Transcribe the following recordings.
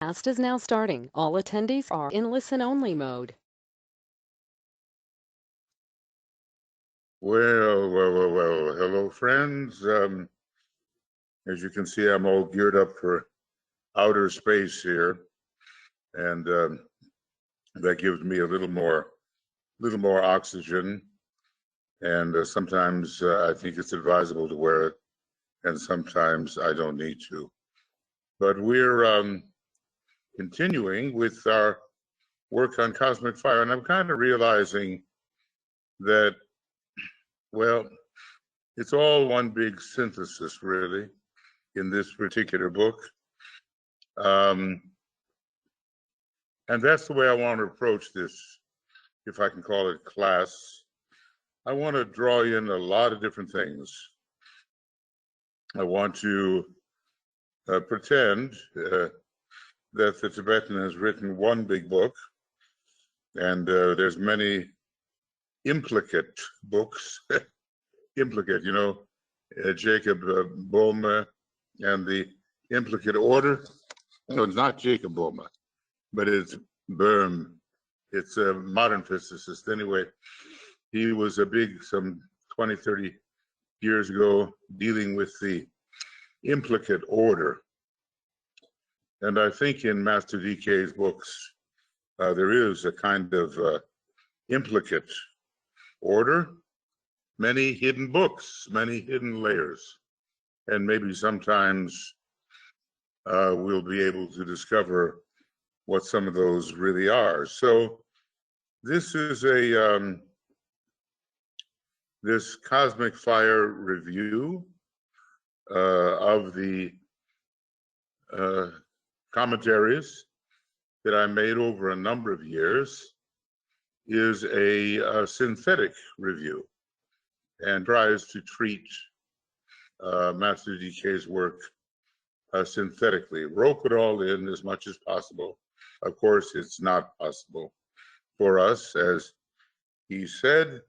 Cast is now starting. All attendees are in listen-only mode. Well, hello, friends. As you can see, I'm all geared up for outer space here, and that gives me a little more oxygen. And sometimes I think it's advisable to wear it, and sometimes I don't need to. But we're continuing with our work on cosmic fire, and I'm kind of realizing that, well, it's all one big synthesis, really, in this particular book. And that's the way I want to approach this, if I can call it class. I want to draw in a lot of different things. I want to pretend that the Tibetan has written one big book, and there's many implicate books. Implicate, you know, Jacob Boehme and the implicate order. No, it's not Jacob Boehme, but it's Boehme. It's a modern physicist. Anyway, he was a big, some 20, 30 years ago, dealing with the implicate order. And I think in Master DK's books, there is a kind of implicate order, many hidden books, many hidden layers. And maybe sometimes we'll be able to discover what some of those really are. So this is this cosmic fire review of the commentaries that I made over a number of years is a synthetic review and tries to treat Master DK's work synthetically, rope it all in as much as possible. Of course, it's not possible for us, as he said,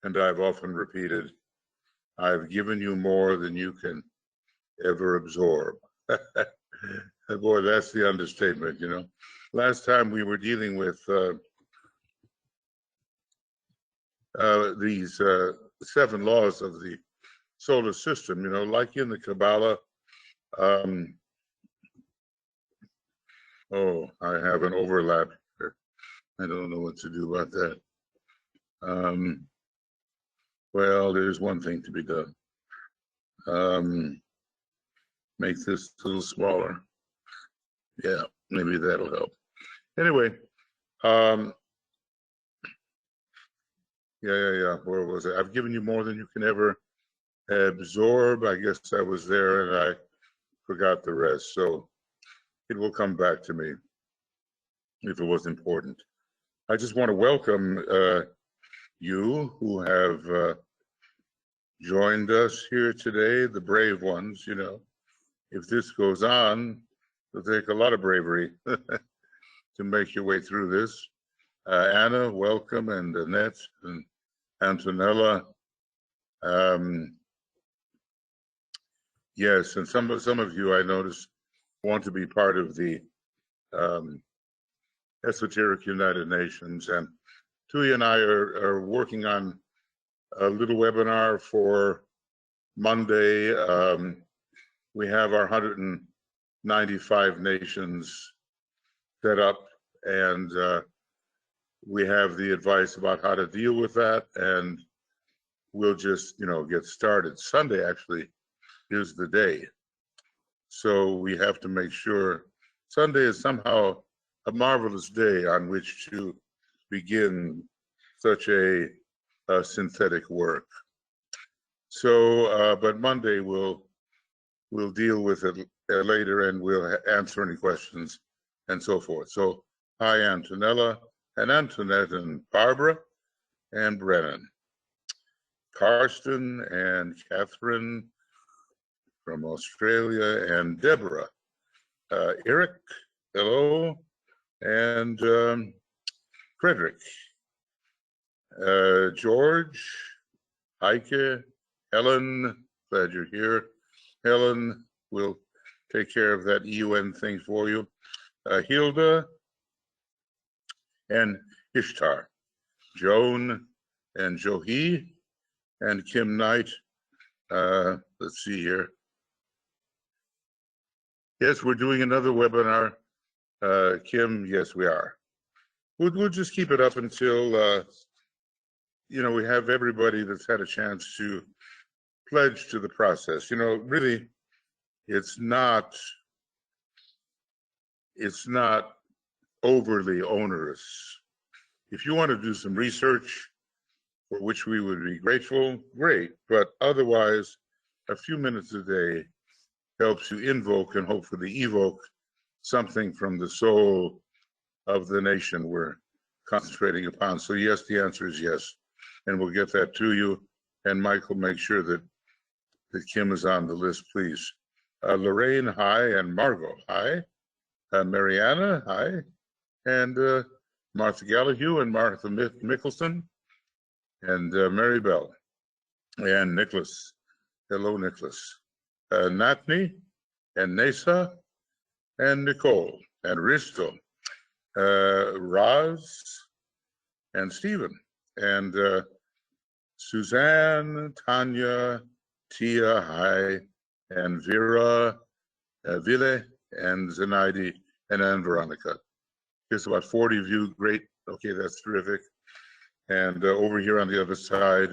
and I've often repeated, I've given you more than you can ever absorb. Boy, that's the understatement, you know. Last time we were dealing with these 7 laws of the solar system, you know, like in the Kabbalah. Oh, I have an overlap here. I don't know what to do about that. Well, there's one thing to be done. Make this a little smaller. Yeah, maybe that'll help. Anyway, yeah. Where was it? I've given you more than you can ever absorb. I guess I was there and I forgot the rest. So it will come back to me if it was important. I just want to welcome you who have joined us here today, the brave ones, you know. If this goes on, it'll take a lot of bravery to make your way through this. Anna, welcome, and Annette and Antonella. Yes, and some of you I noticed want to be part of the Esoteric United Nations, and Tui and I are working on a little webinar for Monday. We have our 195 nations set up, and we have the advice about how to deal with that, and we'll just, you know, get started. Sunday actually is the day. So we have to make sure Sunday is somehow a marvelous day on which to begin such a synthetic work. So, but Monday we'll deal with it later, and we'll answer any questions and so forth. So, hi Antonella and Antoinette and Barbara and Brennan, Karsten and Catherine from Australia, and Deborah, Eric, hello, and Frederick, George, Heike, Helen, glad you're here. Helen will take care of that UN thing for you. Hilda and Ishtar, Joan and Johi, and Kim Knight. Let's see here. Yes, we're doing another webinar. Kim, yes, we are. We'll just keep it up until, we have everybody that's had a chance to pledge to the process. Really, it's not overly onerous. If you want to do some research, for which we would be grateful, great. But otherwise, a few minutes a day helps you invoke and hopefully evoke something from the soul of the nation we're concentrating upon. So yes, the answer is yes. And we'll get that to you. And Michael, make sure that Kim is on the list, please. Lorraine, hi, and Margot, hi. Mariana, hi. And Martha Gallahue and Martha Mickelson. And Mary Bell. And Nicholas. Hello, Nicholas. Natni and Nesa and Nicole and Risto. Roz and Stephen. And Suzanne, Tanya, Tia, hi, and Vera, Ville, and Zenaidi, and Veronica. There's about 40 of you. Great. Okay, that's terrific. And over here on the other side,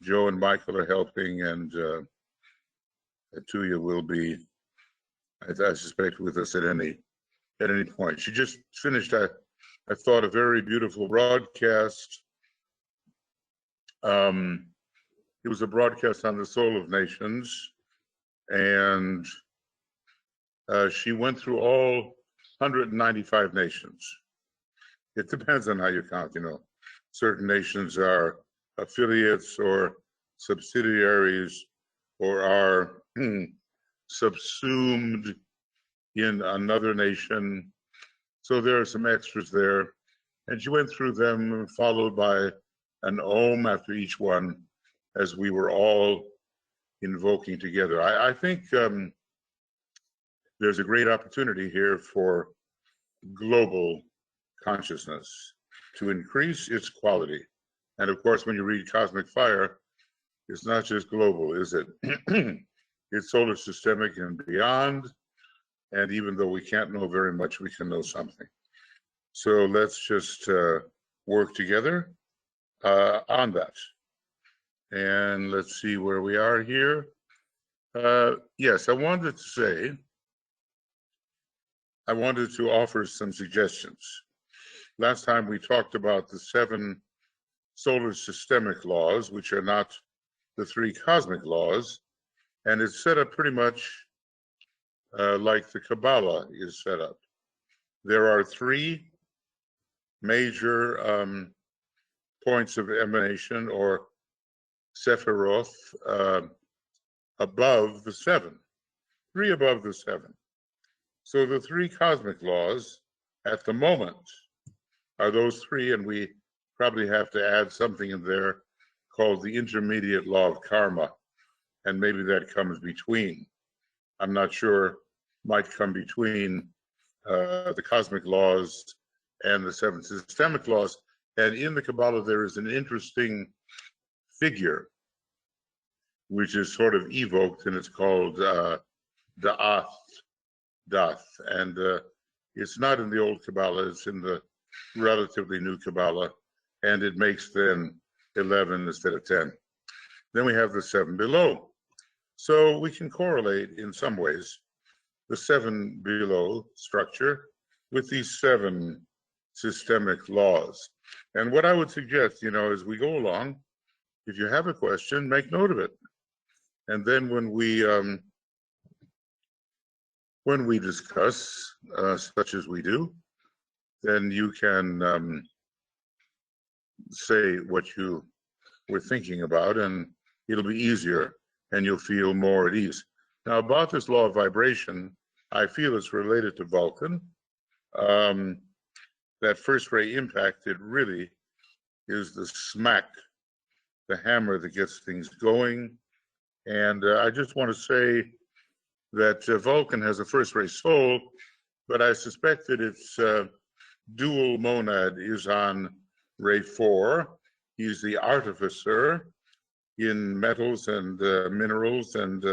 Joe and Michael are helping, and Tuya will be, I suspect, with us at any point. She just finished, I thought, a very beautiful broadcast. It was a broadcast on the soul of nations, and she went through all 195 nations. It depends on how you count, Certain nations are affiliates or subsidiaries or are subsumed in another nation. So there are some extras there. And she went through them, followed by an Om after each one, as we were all invoking together. I think there's a great opportunity here for global consciousness to increase its quality. And of course, when you read Cosmic Fire, it's not just global, is it? It's solar systemic and beyond. And even though we can't know very much, we can know something. So let's just work together on that. And let's see where we are here. Yes, I wanted to offer some suggestions. Last time we talked about the 7 solar systemic laws, which are not the 3 cosmic laws, and it's set up pretty much like the Kabbalah is set up. There are 3 major points of emanation, or Sephiroth, above the 7, 3 above the 7. So the 3 cosmic laws at the moment are those 3, and we probably have to add something in there called the intermediate law of karma, and maybe that comes between. I'm not sure, might come between the cosmic laws and the 7 systemic laws. And in the Kabbalah, there is an interesting figure which is sort of evoked, and it's called Da'ath. And it's not in the old Kabbalah, it's in the relatively new Kabbalah, and it makes then 11 instead of 10. Then we have the 7 below. So we can correlate in some ways the 7 below structure with these 7 systemic laws. And what I would suggest, as we go along, if you have a question, make note of it. And then when we discuss, such as we do, then you can say what you were thinking about, and it'll be easier, and you'll feel more at ease. Now, about this law of vibration, I feel it's related to Vulcan. That first ray impact, it really is the smack, the hammer that gets things going. And I just want to say that Vulcan has a first-ray soul, but I suspect that its dual monad is on ray 4. He's the artificer in metals and minerals and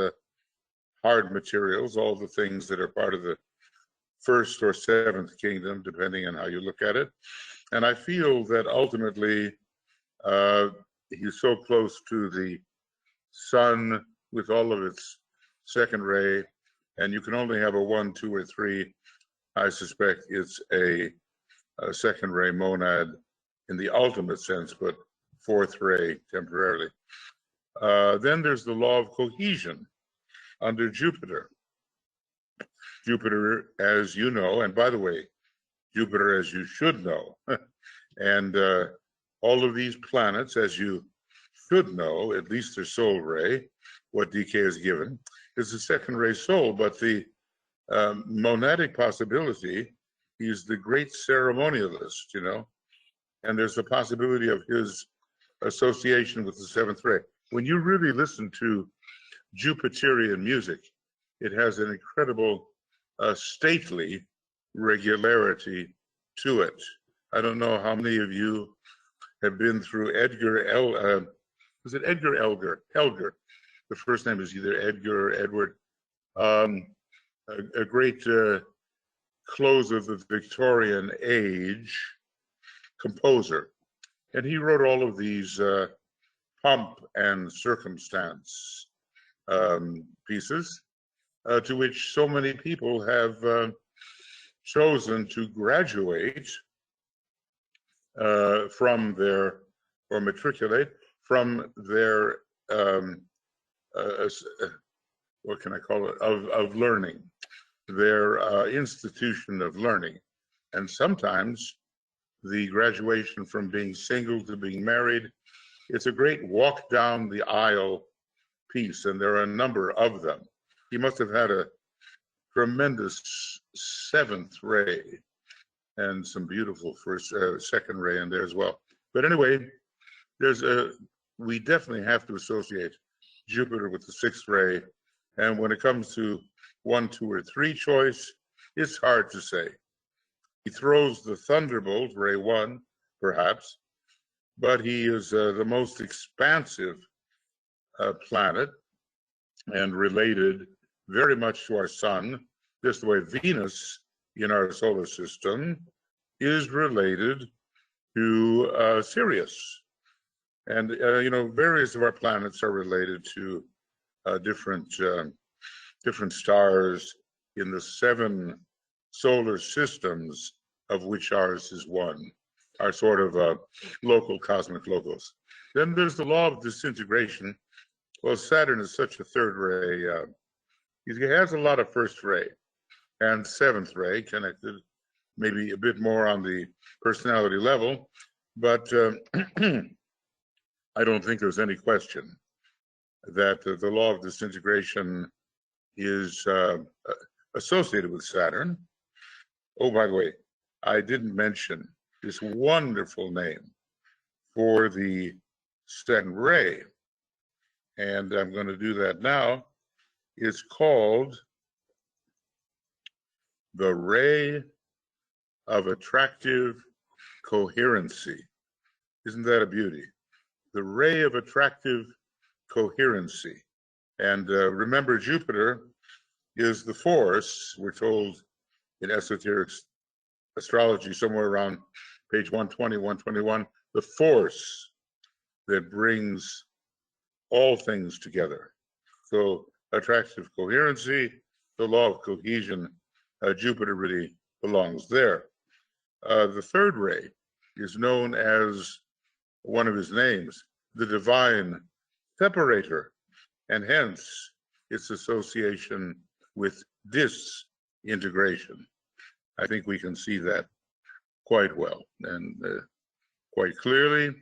hard materials, all the things that are part of the first or seventh kingdom, depending on how you look at it. And I feel that ultimately he's so close to the sun with all of its second ray, and you can only have a 1, 2, or 3. I suspect it's a second ray monad in the ultimate sense, but fourth ray temporarily. Then there's the law of cohesion under Jupiter. Jupiter, as you know, and by the way, Jupiter, as you should know, and all of these planets, as you should know, at least their soul ray, what DK is given, is the second ray soul, but the monadic possibility, he's the great ceremonialist, you know, and there's the possibility of his association with the seventh ray. When you really listen to Jupiterian music, it has an incredible stately regularity to it. I don't know how many of you have been through was it Edgar Elgar? Elgar. The first name is either Edgar or Edward. A great close of the Victorian age composer. And he wrote all of these pomp and circumstance pieces to which so many people have chosen to graduate from their, or matriculate from their, what can I call it, of learning, their institution of learning. And sometimes the graduation from being single to being married, it's a great walk down the aisle piece, and there are a number of them. He must have had a tremendous seventh ray and some beautiful second ray in there as well. But anyway, we definitely have to associate Jupiter with the sixth ray. And when it comes to 1, 2, or 3 choice, it's hard to say. He throws the thunderbolt, ray 1, perhaps, but he is the most expansive planet and related very much to our sun, just the way Venus in our solar system is related to Sirius. And, you know, various of our planets are related to different stars in the 7 solar systems, of which ours is one, our sort of local cosmic logos. Then there's the law of disintegration. Well, Saturn is such a third ray. He has a lot of first ray and seventh ray connected, maybe a bit more on the personality level, but I don't think there's any question that the law of disintegration is associated with Saturn. Oh, by the way, I didn't mention this wonderful name for the second ray, and I'm going to do that now. It's called the ray of attractive coherency. Isn't that a beauty? The ray of attractive coherency. And remember, Jupiter is the force, we're told in esoteric astrology, somewhere around page 120, 121, the force that brings all things together. So attractive coherency, the law of cohesion, Jupiter really belongs there. The third ray is known as one of his names, the divine separator, and hence its association with disintegration. I think we can see that quite well and quite clearly,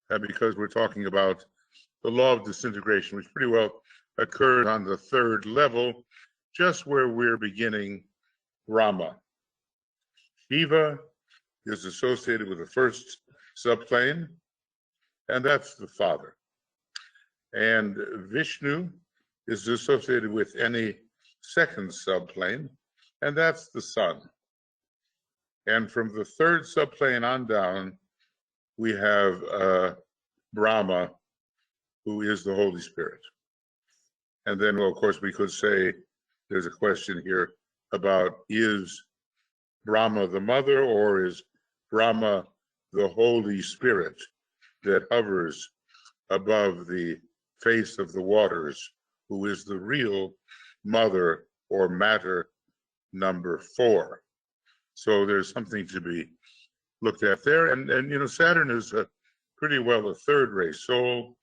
because we're talking about the law of disintegration, which pretty well occurred on the third level, just where we're beginning Rama. Shiva is associated with the first subplane, and that's the Father. And Vishnu is associated with any second subplane, and that's the sun. And from the third subplane on down, we have Brahma, who is the Holy Spirit. And then, well, of course, we could say there's a question here about, is Brahma the mother, or is Brahma the Holy Spirit that hovers above the face of the waters, who is the real mother or matter number 4? So there's something to be looked at there. And you know, Saturn is pretty well a third ray soul,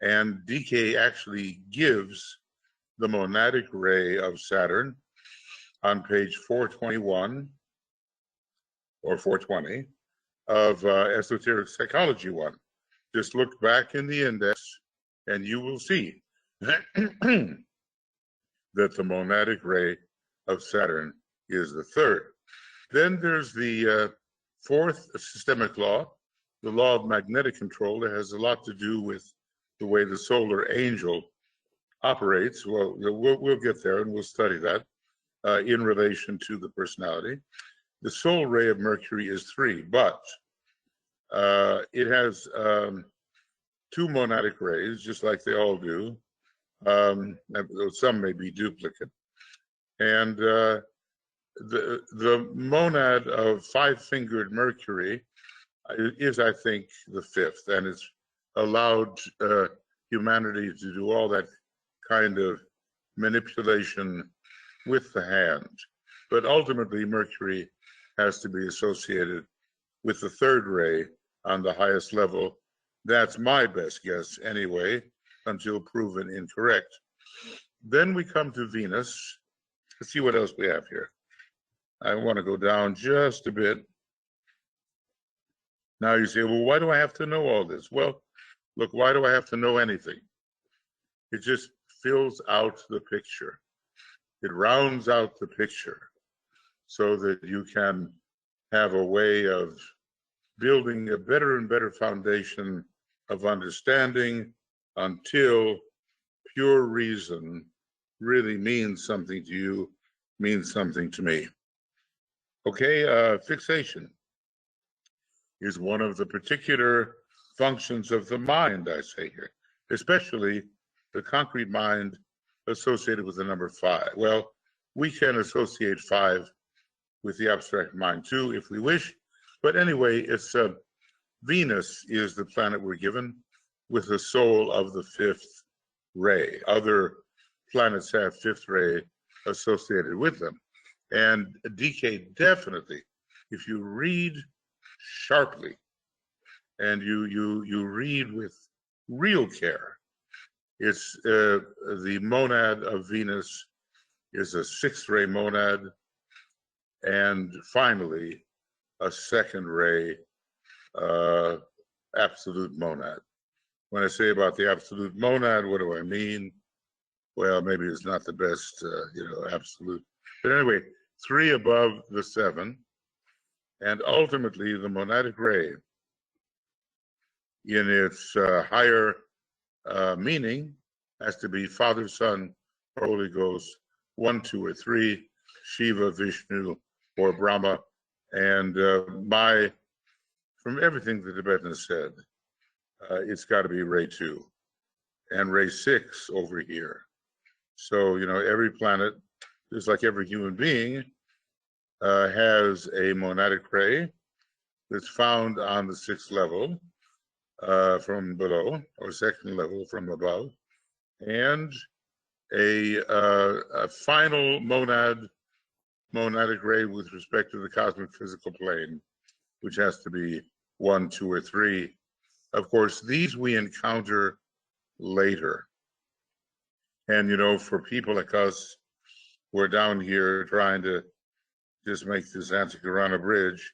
and DK actually gives the monadic ray of Saturn on page 421 or 420 of Esoteric Psychology 1. Just look back in the index and you will see that the monadic ray of Saturn is the third. Then there's the fourth systemic law, the law of magnetic control, that has a lot to do with the way the solar angel operates. Well, we'll get there and we'll study that in relation to the personality. The soul ray of Mercury is 3, but it has 2 monadic rays, just like they all do. Some may be duplicate. And the monad of 5-fingered Mercury is, I think, the 5th, and it's allowed humanity to do all that kind of manipulation with the hand. But ultimately, Mercury has to be associated with the third ray on the highest level. That's my best guess anyway, until proven incorrect. Then we come to Venus. Let's see what else we have here. I want to go down just a bit. Now you say, well, why do I have to know all this? Well, look, why do I have to know anything? It just fills out the picture. It rounds out the picture so that you can have a way of building a better and better foundation of understanding until pure reason really means something to you, means something to me. Okay, fixation is one of the particular functions of the mind, I say here, especially the concrete mind associated with the number 5. Well, we can associate 5 with the abstract mind too, if we wish. But anyway, it's Venus is the planet we're given with the soul of the 5th ray. Other planets have 5th ray associated with them. And DK definitely, if you read sharply and you read with real care, it's the monad of Venus is a 6th ray monad, and finally a 2nd ray absolute monad. When I say about the absolute monad, what do I mean? Well, maybe it's not the best, absolute. But anyway, 3 above the 7, and ultimately the monadic ray in its higher meaning has to be Father, Son, Holy Ghost, 1, 2, or 3, Shiva, Vishnu, or Brahma. And from everything the Tibetan has said, it's got to be ray 2 and ray 6 over here. So, every planet, just like every human being, has a monadic ray that's found on the 6th level from below, or 2nd level from above, and a final monadic ray with respect to the cosmic physical plane, which has to be 1, 2, or 3. Of course, these we encounter later. And, for people like us, we're down here trying to just make this Antikarana bridge.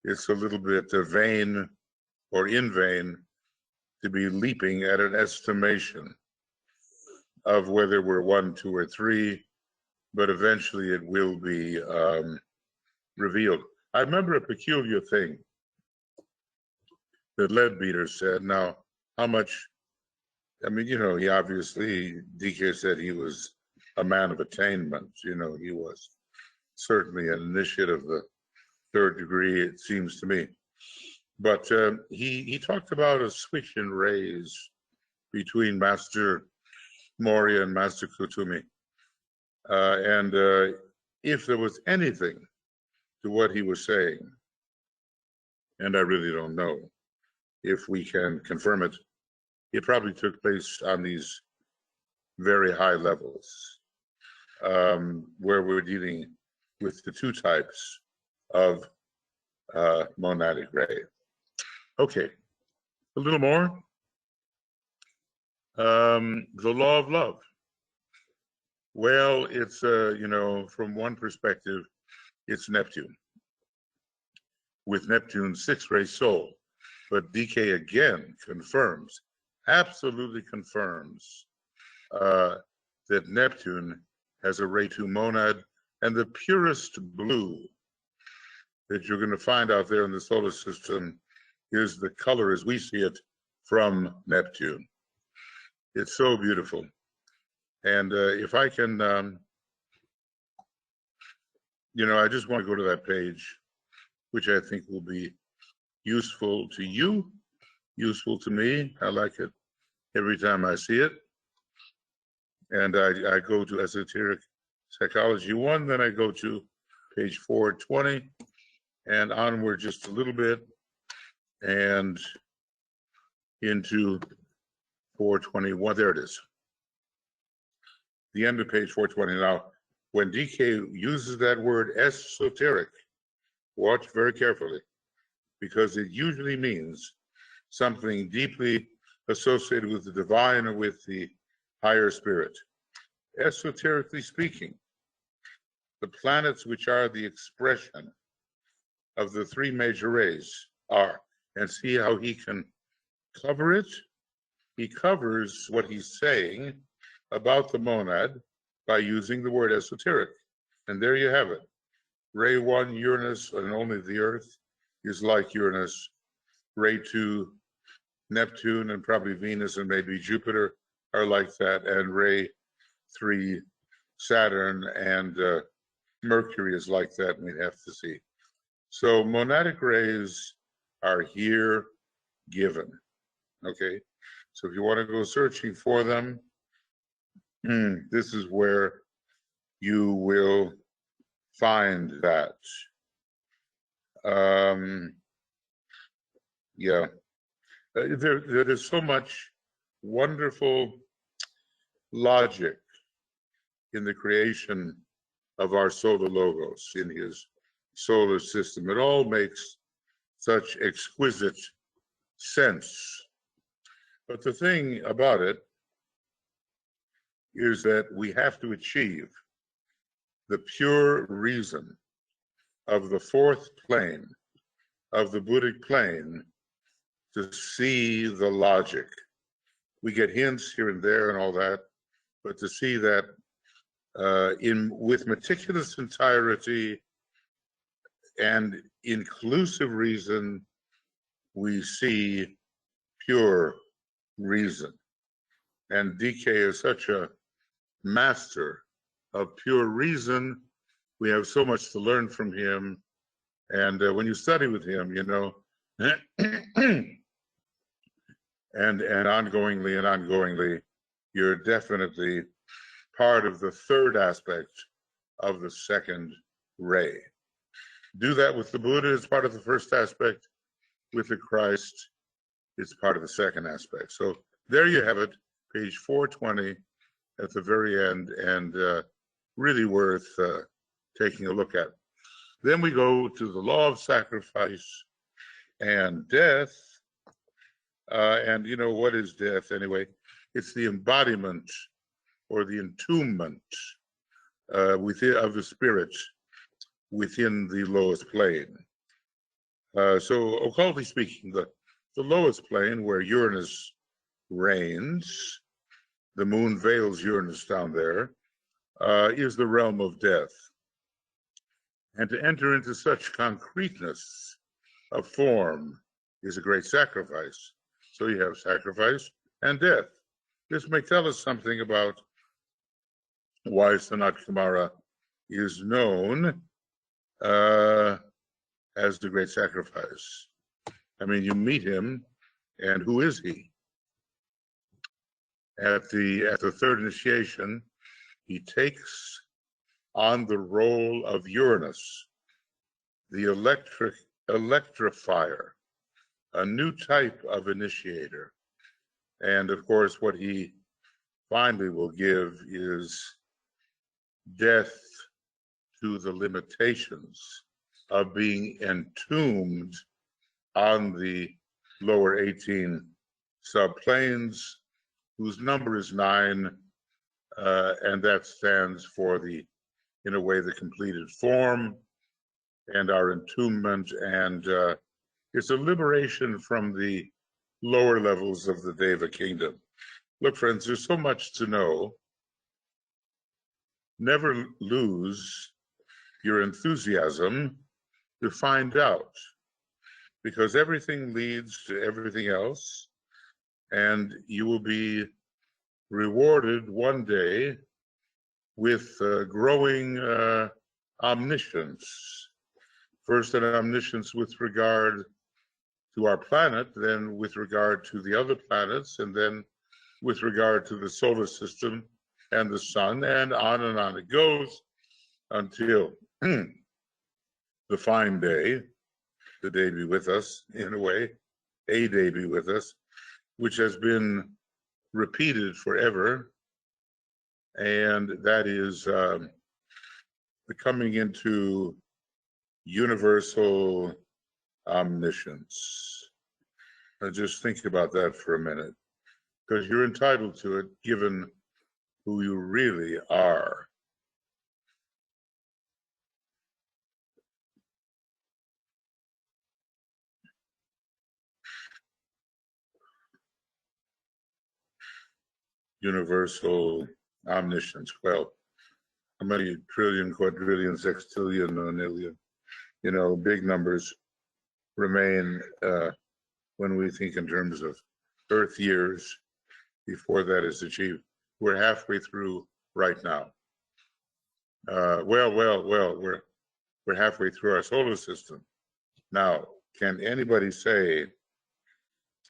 It's a little bit vain or in vain to be leaping at an estimation of whether we're 1, 2, or 3, but eventually it will be revealed. I remember a peculiar thing that Leadbeater said. Now, how much I mean, he obviously, DK said he was a man of attainment. He was certainly an initiate of the third degree, it seems to me. But he talked about a switch in rays between Master Moria and Master Kutumi. And if there was anything to what he was saying, and I really don't know if we can confirm it, it probably took place on these very high levels, where we're dealing with the two types of monadic ray. Okay, a little more. The law of love. Well, it's, from one perspective, it's Neptune, with Neptune's six-ray soul. But DK again confirms, absolutely confirms, that Neptune has a ray 2 monad, and the purest blue that you're going to find out there in the solar system is the color as we see it from Neptune. It's so beautiful. And if I can, I just want to go to that page, which I think will be useful to you, useful to me. I like it every time I see it. And I go to Esoteric Psychology 1, then I go to page 420 and onward just a little bit and into 421. There it is. The end of page 420. Now, when DK uses that word esoteric, watch very carefully, because it usually means something deeply associated with the divine or with the higher spirit. Esoterically speaking, the planets which are the expression of the three major rays are, and see how he can cover it. He covers what he's saying about the monad by using the word esoteric. And there you have it. Ray 1, Uranus, and only the Earth is like Uranus. Ray 2, Neptune, and probably Venus and maybe Jupiter are like that. And Ray 3, Saturn and Mercury is like that, we'd have to see. So monadic rays are here given, okay? So if you want to go searching for them, this is where you will find that. Yeah, there is so much wonderful logic in the creation of our solar logos, in his solar system. It all makes such exquisite sense. But the thing about it is that we have to achieve the pure reason of the fourth plane, of the Buddhic plane, to see the logic. We get hints here and there and all that, but to see that with meticulous entirety and inclusive reason, we see pure reason. And DK is such a master of pure reason. We have so much to learn from him. And when you study with him, and ongoingly, you're definitely part of the third aspect of the second ray. Do that with the Buddha, it's part of the first aspect. With the Christ, it's part of the second aspect. So there you have it, page 420 at the very end, and really worth taking a look at. Then we go to the law of sacrifice and death. And what is death anyway? It's the embodiment or the entombment of the spirit within the lowest plane. So occultly speaking, the lowest plane where Uranus reigns, the moon veils Uranus down there, is the realm of death. And to enter into such concreteness of form is a great sacrifice. So you have sacrifice and death. This may tell us something about why Sanat Kumara is known as the Great Sacrifice. I mean, you meet him, and who is he? At the third initiation, he takes on the role of Uranus, the electrifier, a new type of initiator. And of course, what he finally will give is death to the limitations of being entombed on the lower 18 subplanes, whose number is 9, and that stands for in a way, the completed form and our entombment, and it's a liberation from the lower levels of the Deva kingdom. Look, friends, there's so much to know. Never lose your enthusiasm to find out, because everything leads to everything else, and you will be rewarded one day with growing omniscience. First, an omniscience with regard to our planet, then with regard to the other planets, and then with regard to the solar system and the sun, and on it goes until the fine day, the day be with us, in a way, a day be with us, which has been repeated forever, and that is the coming into universal omniscience. Now just think about that for a minute, because you're entitled to it given who you really are. Universal omniscience. Well, how many trillion, quadrillion, sextillion, nonillion, big numbers remain when we think in terms of Earth years before that is achieved. We're halfway through right now. Well, we're halfway through our solar system. Now, can anybody say,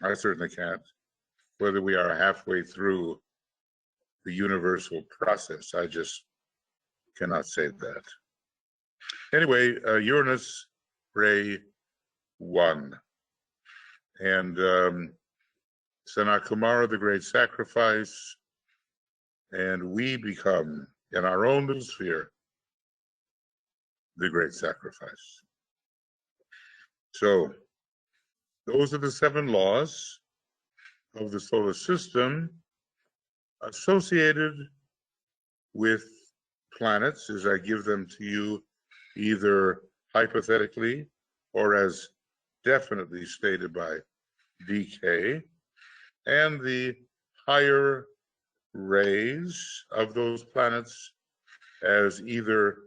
I certainly can't, whether we are halfway through the universal process? I just cannot say that. Anyway, Uranus, Ray 1. And Sanat Kumara, the Great Sacrifice, and we become, in our own little sphere, the Great Sacrifice. So, those are the 7 laws of the solar system associated with planets, as I give them to you, either hypothetically or as definitely stated by DK, and the higher rays of those planets as either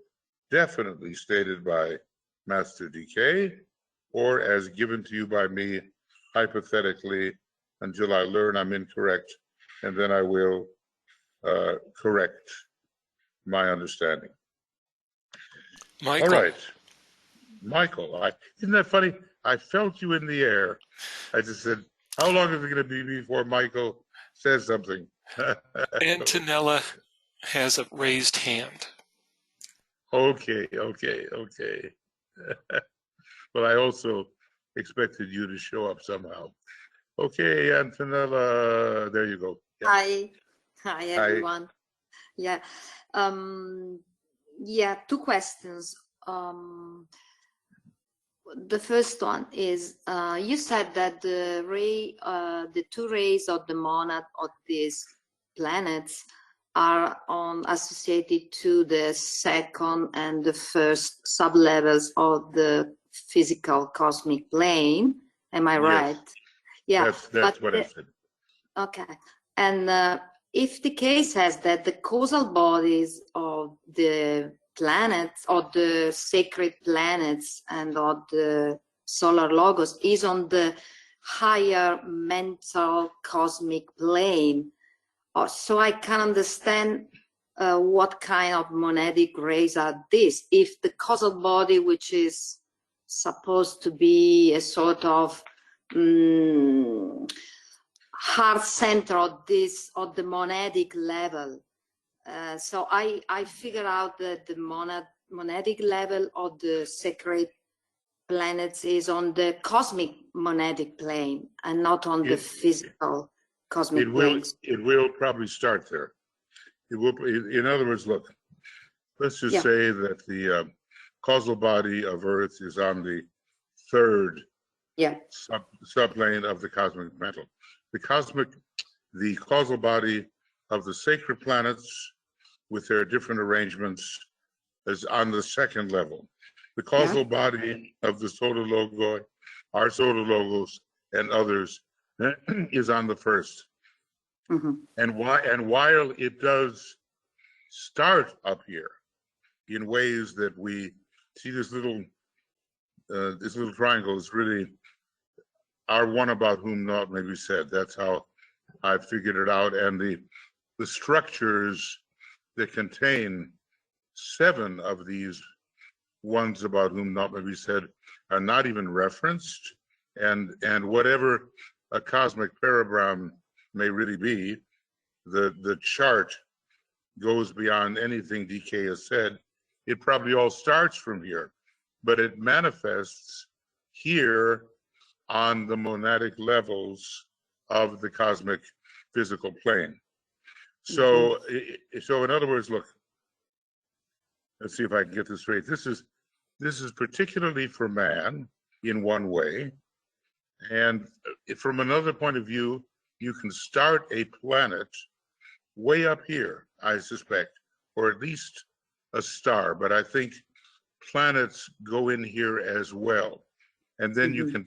definitely stated by Master DK or as given to you by me hypothetically until I learn I'm incorrect, and then I will correct my understanding. Michael. All right. Michael, isn't that funny? I felt you in the air. I just said, how long is it going to be before Michael says something? Antonella has a raised hand. Okay. Well, I also expected you to show up somehow. Okay, Antonella, there you go. Yeah. Hi everyone. Hi. Yeah, 2 questions. The first one is, you said that the 2 rays of the monad of these planets are associated to the second and the first sublevels of the physical cosmic plane. Am I right? Yeah, that's what I said. Okay, and if the case has that the causal bodies of the planets, or the sacred planets, and of the solar logos is on the higher mental cosmic plane, So I can understand what kind of monadic rays are these. If the causal body, which is supposed to be a sort of heart center of this, of the monadic level. So I figure out that the monadic level of the sacred planets is on the cosmic monadic plane and not on the physical cosmic planes. It will probably start there. It will. In other words, look. Let's just say that the causal body of Earth is on the third subplane of the cosmic mantle. The causal body of the sacred planets, with their different arrangements, is on the second level. The causal body of the solar logoi, our solar logos, and others is on the first. Mm-hmm. And while it does start up here in ways that we see, this little triangle is really our one about whom naught may be said. That's how I figured it out. And the structures that contain 7 of these ones about whom naught may be said are not even referenced. And whatever a cosmic parabram may really be, the chart goes beyond anything DK has said. It probably all starts from here, but it manifests here on the monadic levels of the cosmic physical plane. So, so in other words, look, let's see if I can get this straight. This is particularly for man in one way, and from another point of view, you can start a planet way up here, I suspect, or at least a star, but I think planets go in here as well. And then you can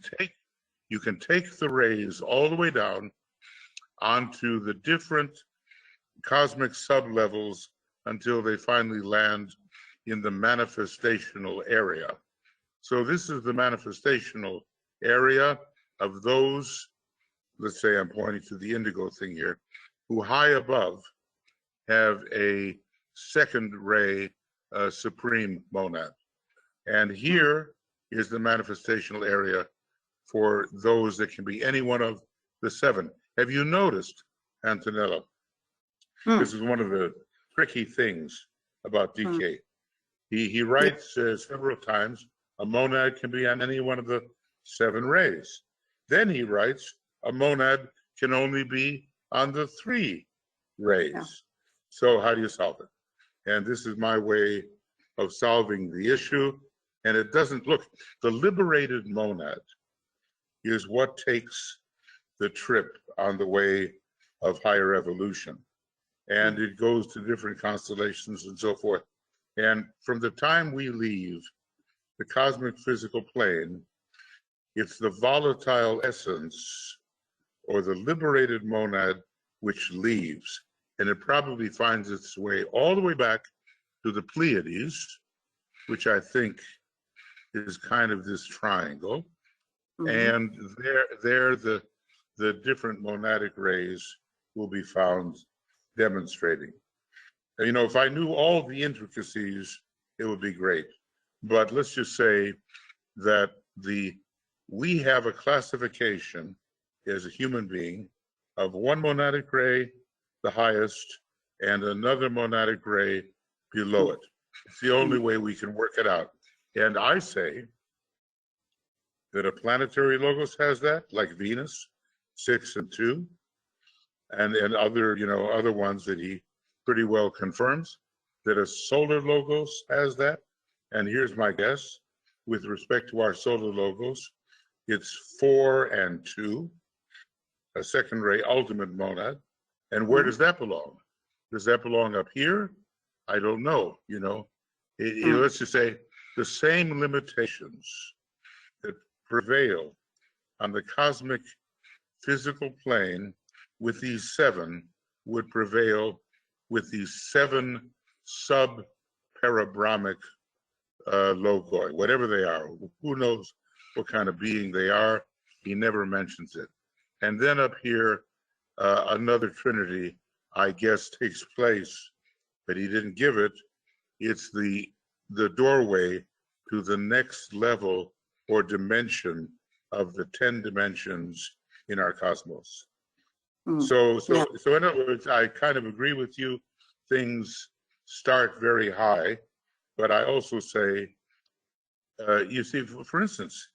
take the rays all the way down onto the different cosmic sublevels until they finally land in the manifestational area. So this is the manifestational area of those, let's say I'm pointing to the indigo thing here, who high above have a second ray supreme monad. And here is the manifestational area for those that can be any one of the 7. Have you noticed, Antonella? This is one of the tricky things about DK. He writes several times, a monad can be on any one of the 7 rays. Then he writes, a monad can only be on the 3 rays. So how do you solve it? And this is my way of solving the issue. And it doesn't, look, the liberated monad is what takes the trip on the way of higher evolution. And it goes to different constellations and so forth. And from the time we leave the cosmic physical plane, it's the volatile essence or the liberated monad which leaves. And it probably finds its way all the way back to the Pleiades, which I think is kind of this triangle. And there the different monadic rays will be found demonstrating. You know, if I knew all the intricacies, it would be great. But let's just say that we have a classification as a human being of one monadic ray, the highest, and another monadic ray below it. It's the only way we can work it out. And I say that a planetary logos has that, like Venus, 6 and 2, and other, you know, other ones that he pretty well confirms, that a solar logos has that. And here's my guess, with respect to our solar logos, it's 4 and 2, a second ray ultimate monad. And where does that belong? Does that belong up here? I don't know, you know. Let's just say the same limitations that prevail on the cosmic physical plane with these 7 would prevail with these 7 sub-parabrahmic logoi, whatever they are. Who knows what kind of being they are? He never mentions it. And then up here, another trinity I guess, takes place, but he didn't give it. It's the doorway to the next level or dimension of the 10 dimensions in our cosmos. So in other words, I kind of agree with you. Things start very high, but I also say, you see, for instance,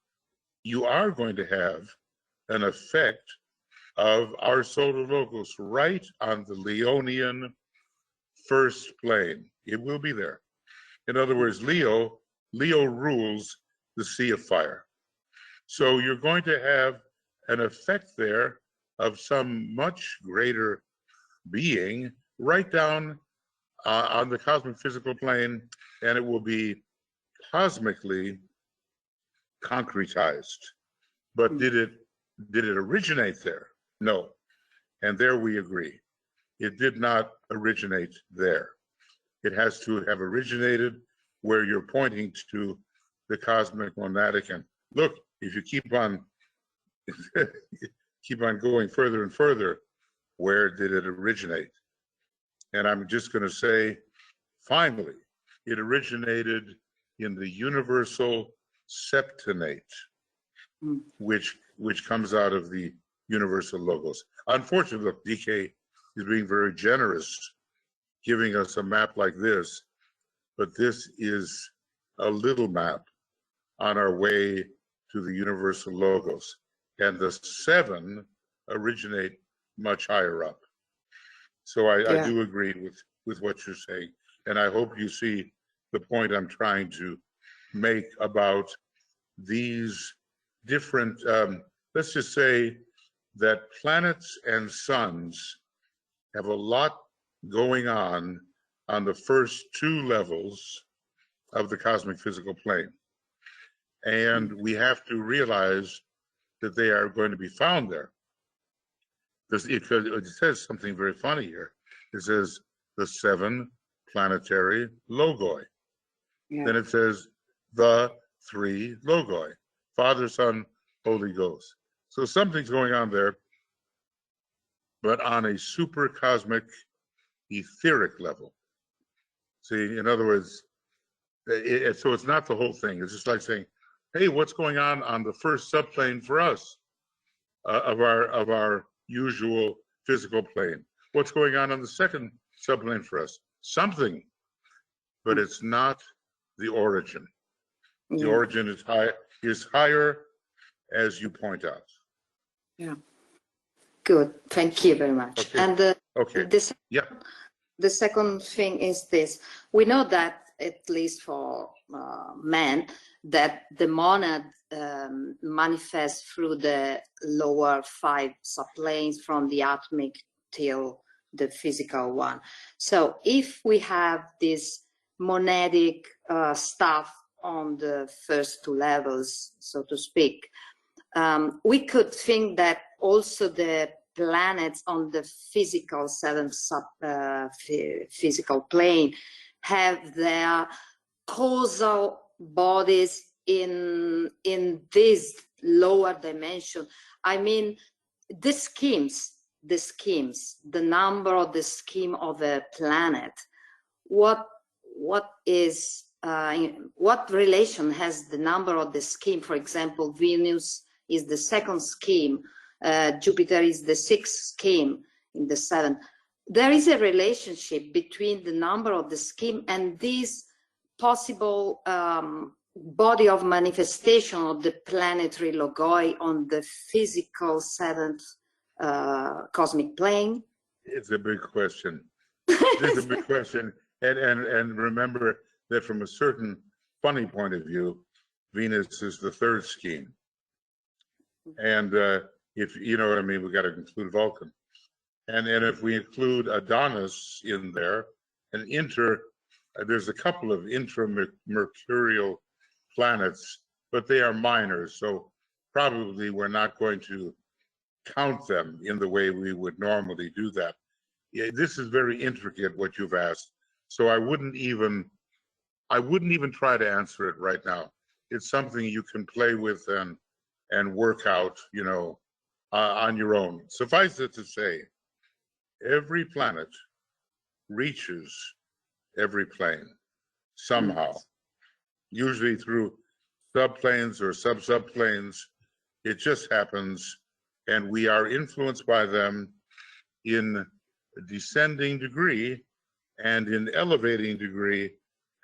you are going to have an effect of our solar logos right on the Leonian first plane. It will be there. In other words, Leo rules the sea of fire. So you're going to have an effect there of some much greater being right down on the cosmic physical plane, and it will be cosmically concretized. But did it originate there? No. And there we agree. It did not originate there. It has to have originated where you're pointing to the cosmic monadic. And look, if you keep on going further and further, where did it originate? And I'm just going to say, finally, it originated in the universal septonate, which comes out of the universal logos. Unfortunately, look, DK is being very generous, giving us a map like this, but this is a little map on our way to the universal logos. And the 7 originate much higher up. So I do agree with what you're saying. And I hope you see the point I'm trying to make about these different, let's just say that planets and suns have a lot going on the first 2 levels of the cosmic physical plane. And we have to realize that they are going to be found there. It says something very funny here. It says the 7 planetary logoi. Then it says the 3 logoi, Father, Son, Holy Ghost. So something's going on there, but on a super cosmic etheric level. See, in other words, so it's not the whole thing. It's just like saying, hey, what's going on the first subplane for us of our usual physical plane? What's going on the second subplane for us? Something, but it's not the origin. The origin is higher, as you point out. Yeah. Good. Thank you very much. Okay. And the second thing is this. We know that, at least for men, that the monad manifests through the lower 5 subplanes from the atomic till the physical one. So if we have this monadic stuff on the first 2 levels, so to speak, we could think that also the planets on the physical 7th physical plane have their causal bodies in this lower dimension. I mean, the schemes, the number of the scheme of a planet, what relation has the number of the scheme? For example, Venus is the 2nd scheme, Jupiter is the 6th scheme in the 7th. There is a relationship between the number of the scheme and this possible body of manifestation of the planetary logoi on the physical 7th cosmic plane? It's a big question. It's a big question. And remember that from a certain funny point of view, Venus is the 3rd scheme. And if you know what I mean, we got to include Vulcan. And if we include Adonis in there, there's a couple of intramercurial planets, but they are minor. So probably we're not going to count them in the way we would normally do that. This is very intricate, what you've asked. So I wouldn't even try to answer it right now. It's something you can play with and work out, on your own. Suffice it to say every planet reaches every plane somehow, usually through subplanes or sub-subplanes. It just happens, and we are influenced by them in a descending degree and in elevating degree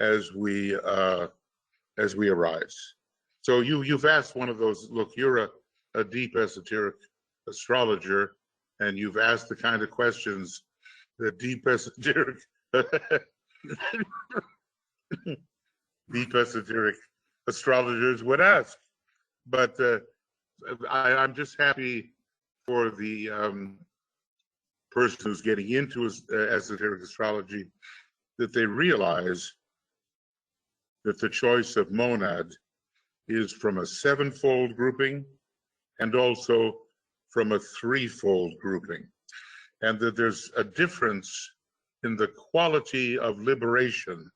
as we arise. So you've asked one of those. Look, you're a deep esoteric astrologer, and you've asked the kind of questions that deep esoteric astrologers would ask. But I'm just happy for the person who's getting into esoteric astrology that they realize that the choice of monad is from a sevenfold grouping and also from a threefold grouping, and that there's a difference in the quality of liberation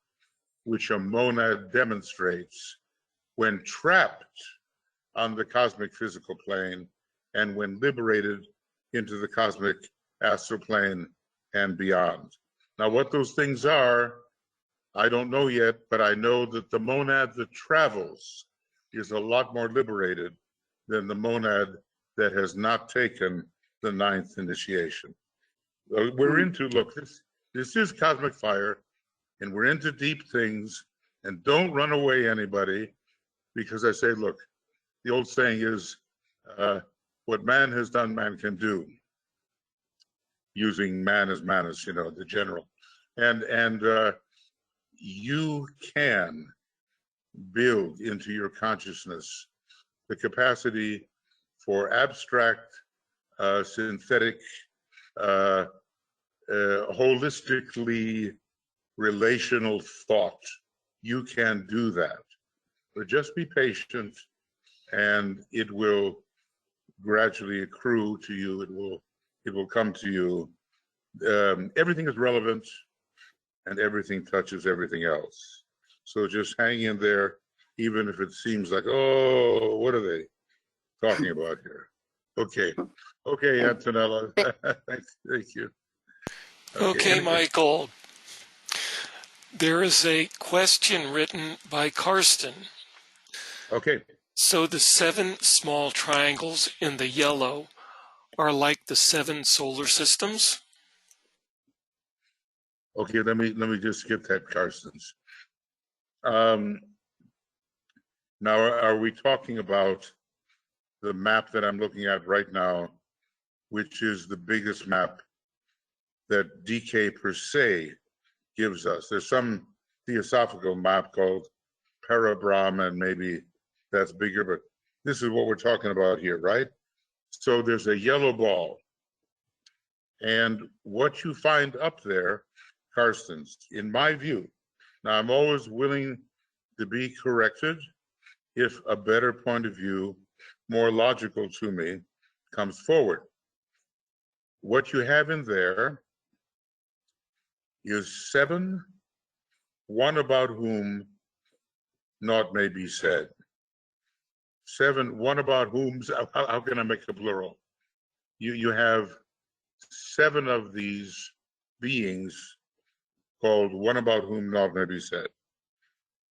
which a monad demonstrates when trapped on the cosmic physical plane and when liberated into the cosmic astral plane and beyond. Now, what those things are, I don't know yet, but I know that the monad that travels is a lot more liberated than the monad that has not taken the ninth initiation. We're into, look, this is cosmic fire, and we're into deep things, and don't run away, anybody, because I say, look, the old saying is, what man has done, man can do, using man as Manus, you know, the general. And you can build into your consciousness the capacity for abstract, synthetic, holistically relational thought. You can do that, but just be patient, and it will gradually accrue to you. It will come to you. Everything is relevant, and everything touches everything else. So just hang in there, even if it seems like, oh, what are they talking about here? Okay, Antonella, thank you. Okay, Michael. There is a question written by Karsten. Okay. So the 7 small triangles in the yellow are like the 7 solar systems? Okay, let me just skip that, Karsten's. Now, are we talking about the map that I'm looking at right now, which is the biggest map that DK per se gives us? There's some theosophical map called Parabrahm, and maybe that's bigger, but this is what we're talking about here, right? So there's a yellow ball, and what you find up there, Karsten's, in my view, now I'm always willing to be corrected if a better point of view, more logical to me, comes forward. What you have in there is 7, one about whom naught may be said. 7, one about whom, how can I make a plural? You have 7 of these beings called one about whom naught may be said.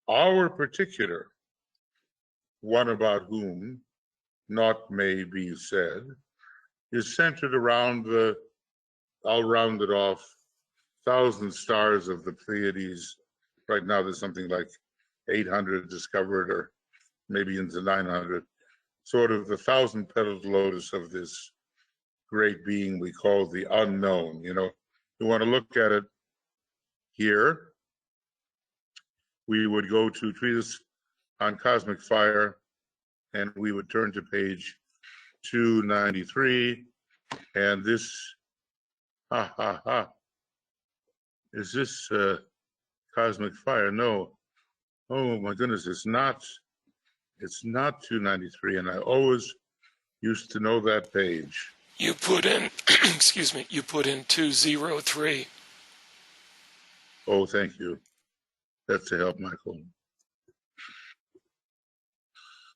Our particular one about whom naught may be said is centered around the, I'll round it off, 1,000 stars of the Pleiades. Right now there's something like 800 discovered, or maybe into 900, sort of the 1,000-petaled lotus of this great being we call the unknown. You know, you want to look at it here, we would go to Treatise on Cosmic Fire, and we would turn to page 293, and this, is this Cosmic Fire? No. Oh my goodness, it's not 293, and I always used to know that page. You put in, excuse me, you put in 203. Oh, thank you. That's a help, Michael.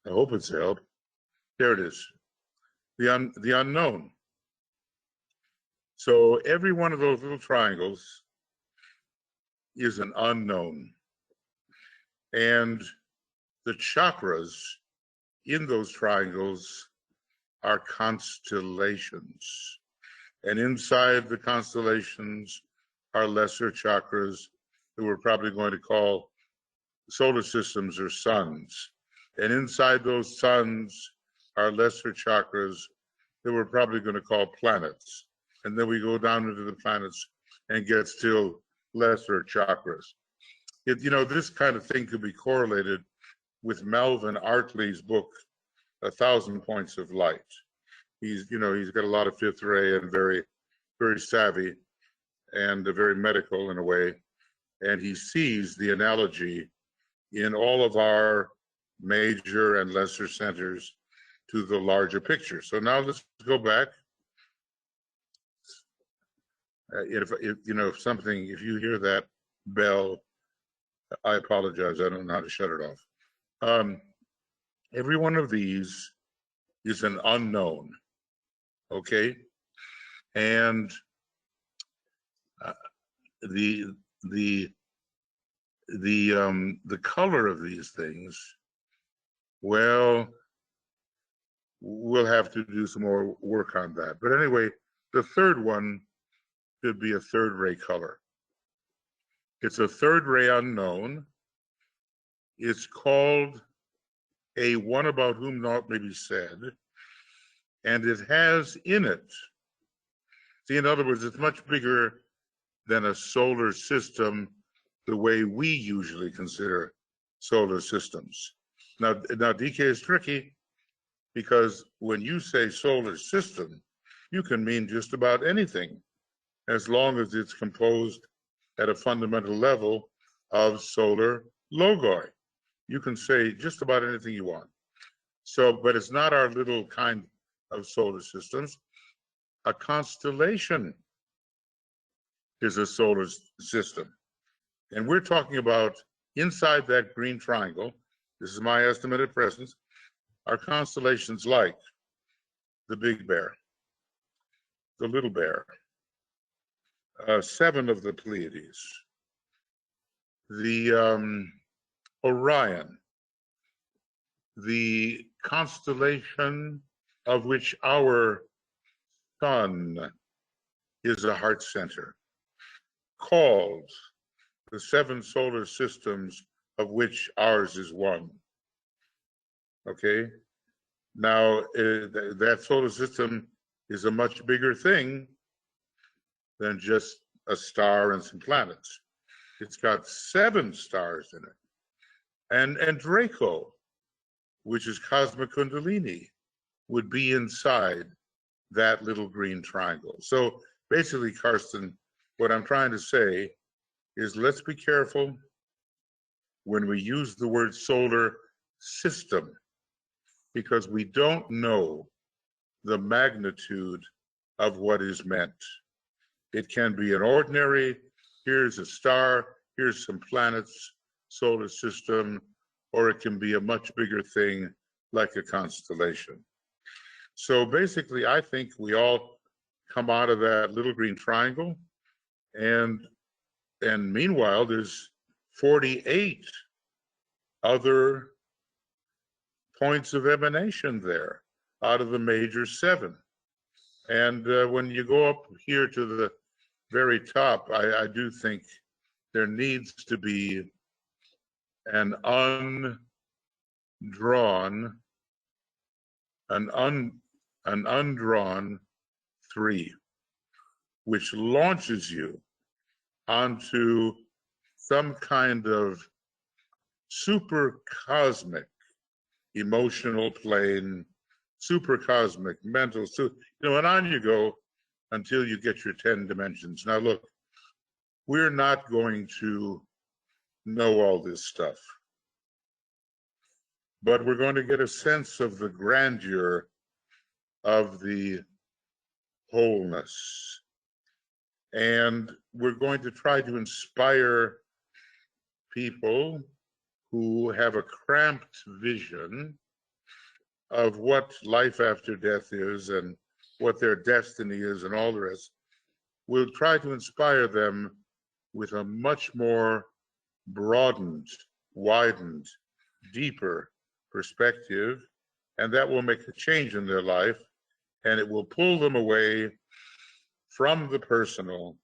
I hope it's a help. There it is. The unknown. So every one of those little triangles is an unknown. And the chakras in those triangles are constellations. And inside the constellations are lesser chakras that we're probably going to call solar systems or suns. And inside those suns are lesser chakras that we're probably going to call planets. And then we go down into the planets and get still lesser chakras. This kind of thing could be correlated with Melvin Artley's book, 1,000 Points of Light. He's got a lot of fifth ray and very, very savvy and very medical in a way. And he sees the analogy in all of our major and lesser centers to the larger picture. So now let's go back. If you hear that bell, I apologize. I don't know how to shut it off. Every one of these is an unknown, okay? And the color of these things, well, we'll have to do some more work on that. But anyway, the third one could be a third ray color. It's a third ray unknown. It's called a one about whom naught may be said. And it has in it, see, in other words, it's much bigger than a solar system the way we usually consider solar systems. Now DK is tricky because when you say solar system, you can mean just about anything as long as it's composed at a fundamental level of solar logoi. You can say just about anything you want. So, but it's not our little kind of solar systems. A constellation is a solar system. And we're talking about inside that green triangle, this is my estimate at present, are constellations like the Big Bear, the Little Bear, 7 of the Pleiades, the Orion, the constellation of which our sun is a heart center, called the 7 solar systems of which ours is one. Okay, now that solar system is a much bigger thing than just a star and some planets. It's got 7 stars in it. And Draco, which is cosmic kundalini, would be inside that little green triangle. So basically, Karsten, what I'm trying to say is let's be careful when we use the word solar system, because we don't know the magnitude of what is meant. It can be an ordinary, here's a star, here's some planets, solar system, or it can be a much bigger thing like a constellation. So basically, I think we all come out of that little green triangle, and meanwhile, there's 48 other points of emanation there out of the major 7. And when you go up here to the very top, I do think there needs to be an undrawn 3, which launches you onto some kind of super cosmic emotional plane, super cosmic mental, and on you go until you get your 10 dimensions. Now look, we're not going to know all this stuff, but we're going to get a sense of the grandeur of the wholeness. And we're going to try to inspire people who have a cramped vision of what life after death is and what their destiny is and all the rest. will try to inspire them with a much more broadened, widened, deeper perspective, and that will make a change in their life, and it will pull them away from the personal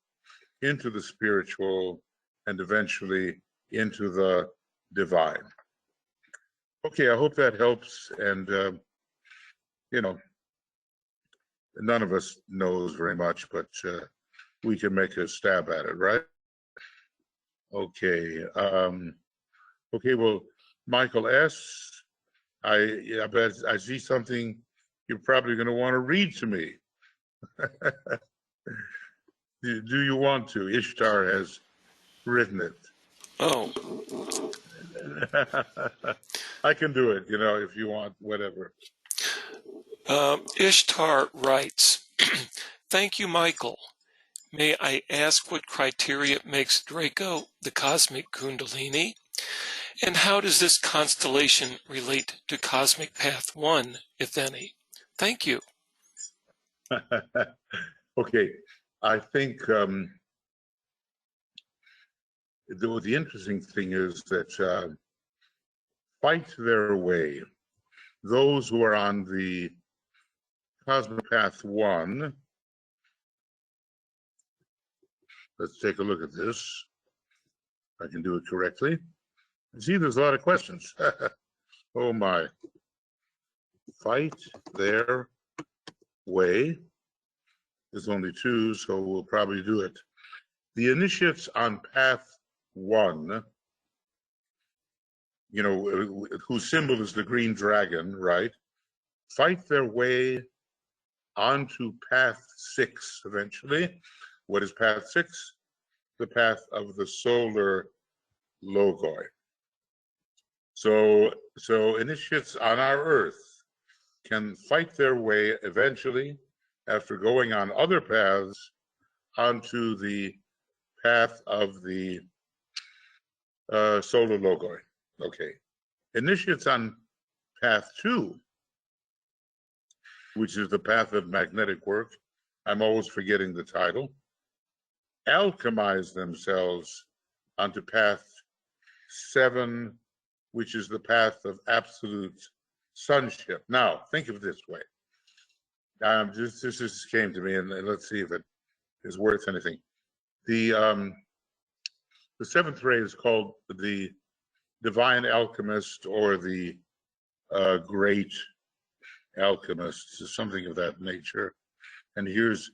into the spiritual and eventually into the divine. Okay, I hope that helps. And, you know, none of us knows very much, but we can make a stab at it, right? Okay. Okay, well, Michael S., I bet I see something you're probably going to want to read to me. Do you want to? Ishtar has written it. Oh, I can do it, if you want, whatever. Ishtar writes, "Thank you, Michael. May I ask what criteria makes Draco the cosmic Kundalini? And how does this constellation relate to Cosmic Path 1, if any? Thank you." Okay, I think the interesting thing is that fight their way. Those who are on the Cosmic Path 1, let's take a look at this. I can do it correctly. See, there's a lot of questions. Oh my. Fight their way. There's only 2, so we'll probably do it. The initiates on Path 1, whose symbol is the green dragon, right? Fight their way onto Path 6 eventually. What is Path 6? The path of the solar logoi. So initiates on our Earth can fight their way eventually, after going on other paths, onto the path of the solar logoi. Okay. Initiates on Path 2, which is the path of magnetic work. I'm always forgetting the title. Alchemize themselves onto Path 7, which is the path of absolute sonship. Now, think of it this way. This just came to me, and let's see if it is worth anything. The 7th ray is called the divine alchemist, or the great alchemist, something of that nature. And here's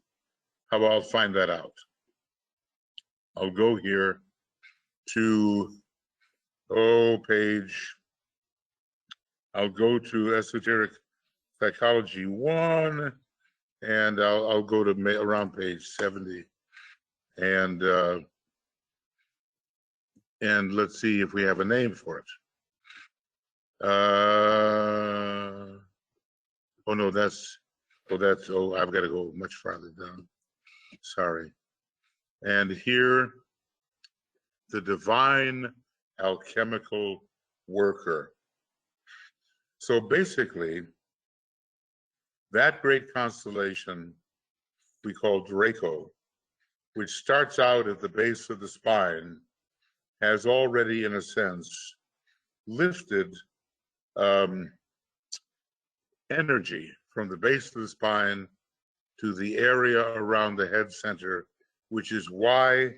how I'll find that out. I'll go here to, I'll go to Esoteric Psychology 1, and I'll go to around page 70, and let's see if we have a name for it. I've got to go much farther down. Sorry. And here, the divine alchemical worker. So basically, that great constellation we call Draco, which starts out at the base of the spine, has already, in a sense, lifted energy from the base of the spine to the area around the head center, which is why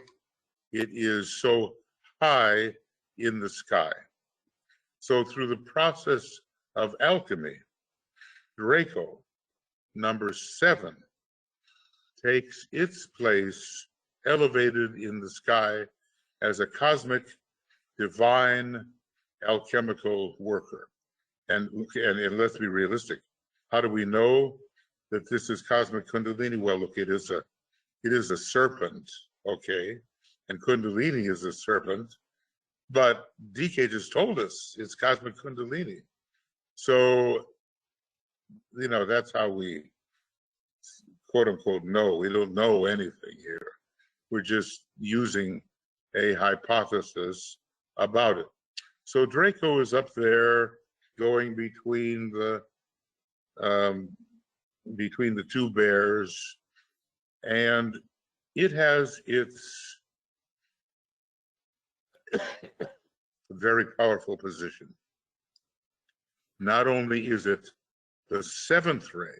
it is so high in the sky. So through the process of alchemy, Draco, number 7, takes its place elevated in the sky as a cosmic, divine, alchemical worker. And let's be realistic. How do we know that this is cosmic Kundalini? Well, look, it is a serpent, okay? And Kundalini is a serpent, but DK just told us it's cosmic Kundalini. So, that's how we, quote unquote, know. We don't know anything here. We're just using a hypothesis about it. So Draco is up there going between the 2 bears, and it has its very powerful position. Not only is it the seventh ray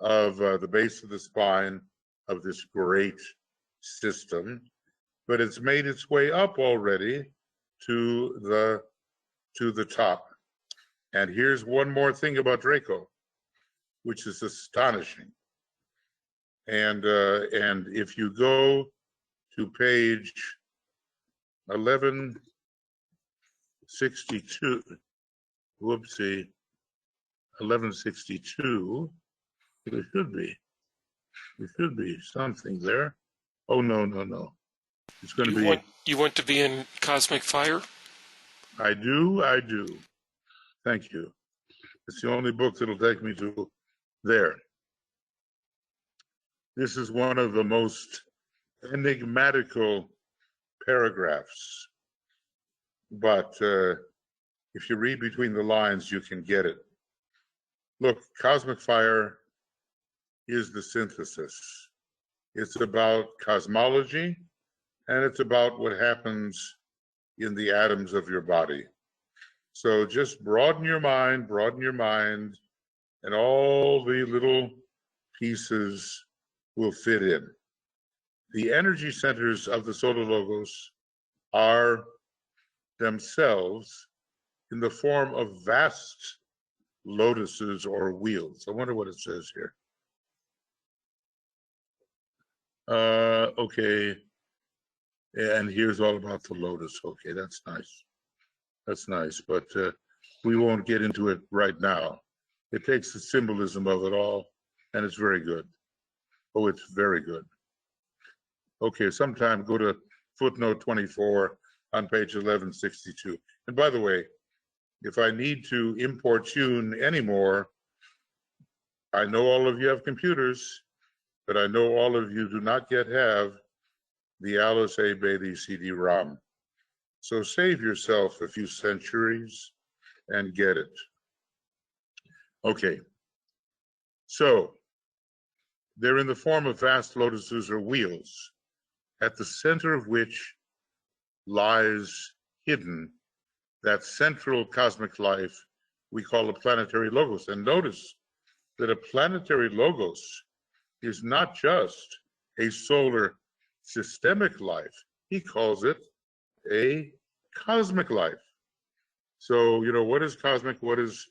of the base of the spine of this great system, but it's made its way up already to the top. And here's one more thing about Draco, which is astonishing. And if you go to page 1162, whoopsie, 1162, there should be something there. Oh, no. It's going to be. You want to be in Cosmic Fire? I do. Thank you. It's the only book that'll take me to there. This is one of the most enigmatical paragraphs, but if you read between the lines, you can get it. Look, Cosmic Fire is the synthesis. It's about cosmology, and it's about what happens in the atoms of your body. So just broaden your mind, and all the little pieces will fit in. The energy centers of the solar logos are themselves in the form of vast lotuses or wheels. I wonder what it says here. Okay, and here's all about the lotus. Okay, that's nice, but we won't get into it right now. It takes the symbolism of it all, and it's very good. Oh, it's very good. Okay, sometime go to footnote 24 on page 1162. And by the way, if I need to importune anymore, I know all of you have computers, but I know all of you do not yet have the Alice A. Bailey CD-ROM. So save yourself a few centuries and get it. Okay, so they're in the form of vast lotuses or wheels, at the center of which lies hidden that central cosmic life we call a planetary logos. And notice that a planetary logos is not just a solar systemic life. He calls it a cosmic life. So, what is cosmic? What is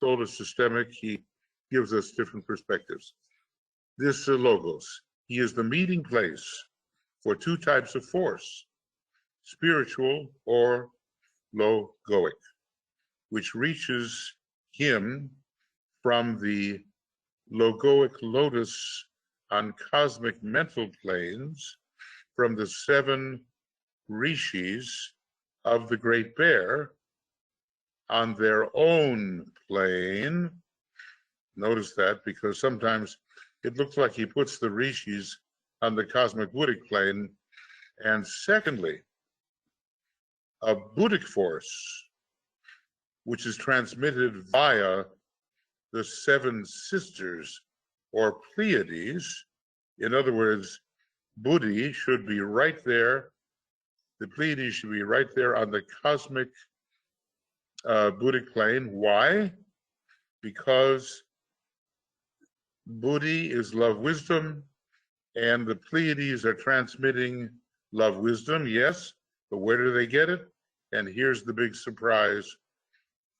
solar systemic? He gives us different perspectives. This logos, he is the meeting place for two types of force, spiritual or logoic, which reaches him from the logoic lotus on cosmic mental planes from the 7 rishis of the Great Bear on their own plane. Notice that, because sometimes it looks like he puts the rishis on the cosmic Buddhic plane. And secondly, a Buddhic force, which is transmitted via the 7 sisters or Pleiades. In other words, Buddhi should be right there. The Pleiades should be right there on the cosmic Buddhic plane. Why? Because Buddhi is love wisdom, and the Pleiades are transmitting love wisdom, yes, but where do they get it? And here's the big surprise,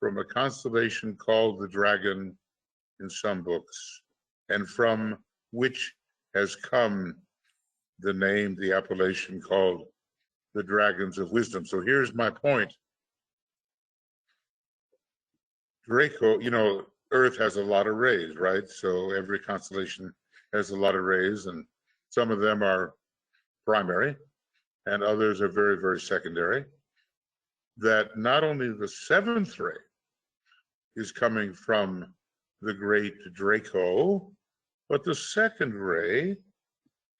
from a constellation called the Dragon in some books, and from which has come the name, the appellation called the Dragons of Wisdom. So here's my point. Draco, Earth has a lot of rays, right? So every constellation has a lot of rays, and some of them are primary, and others are very, very secondary. That not only the 7th ray is coming from the great Draco, but the 2nd ray,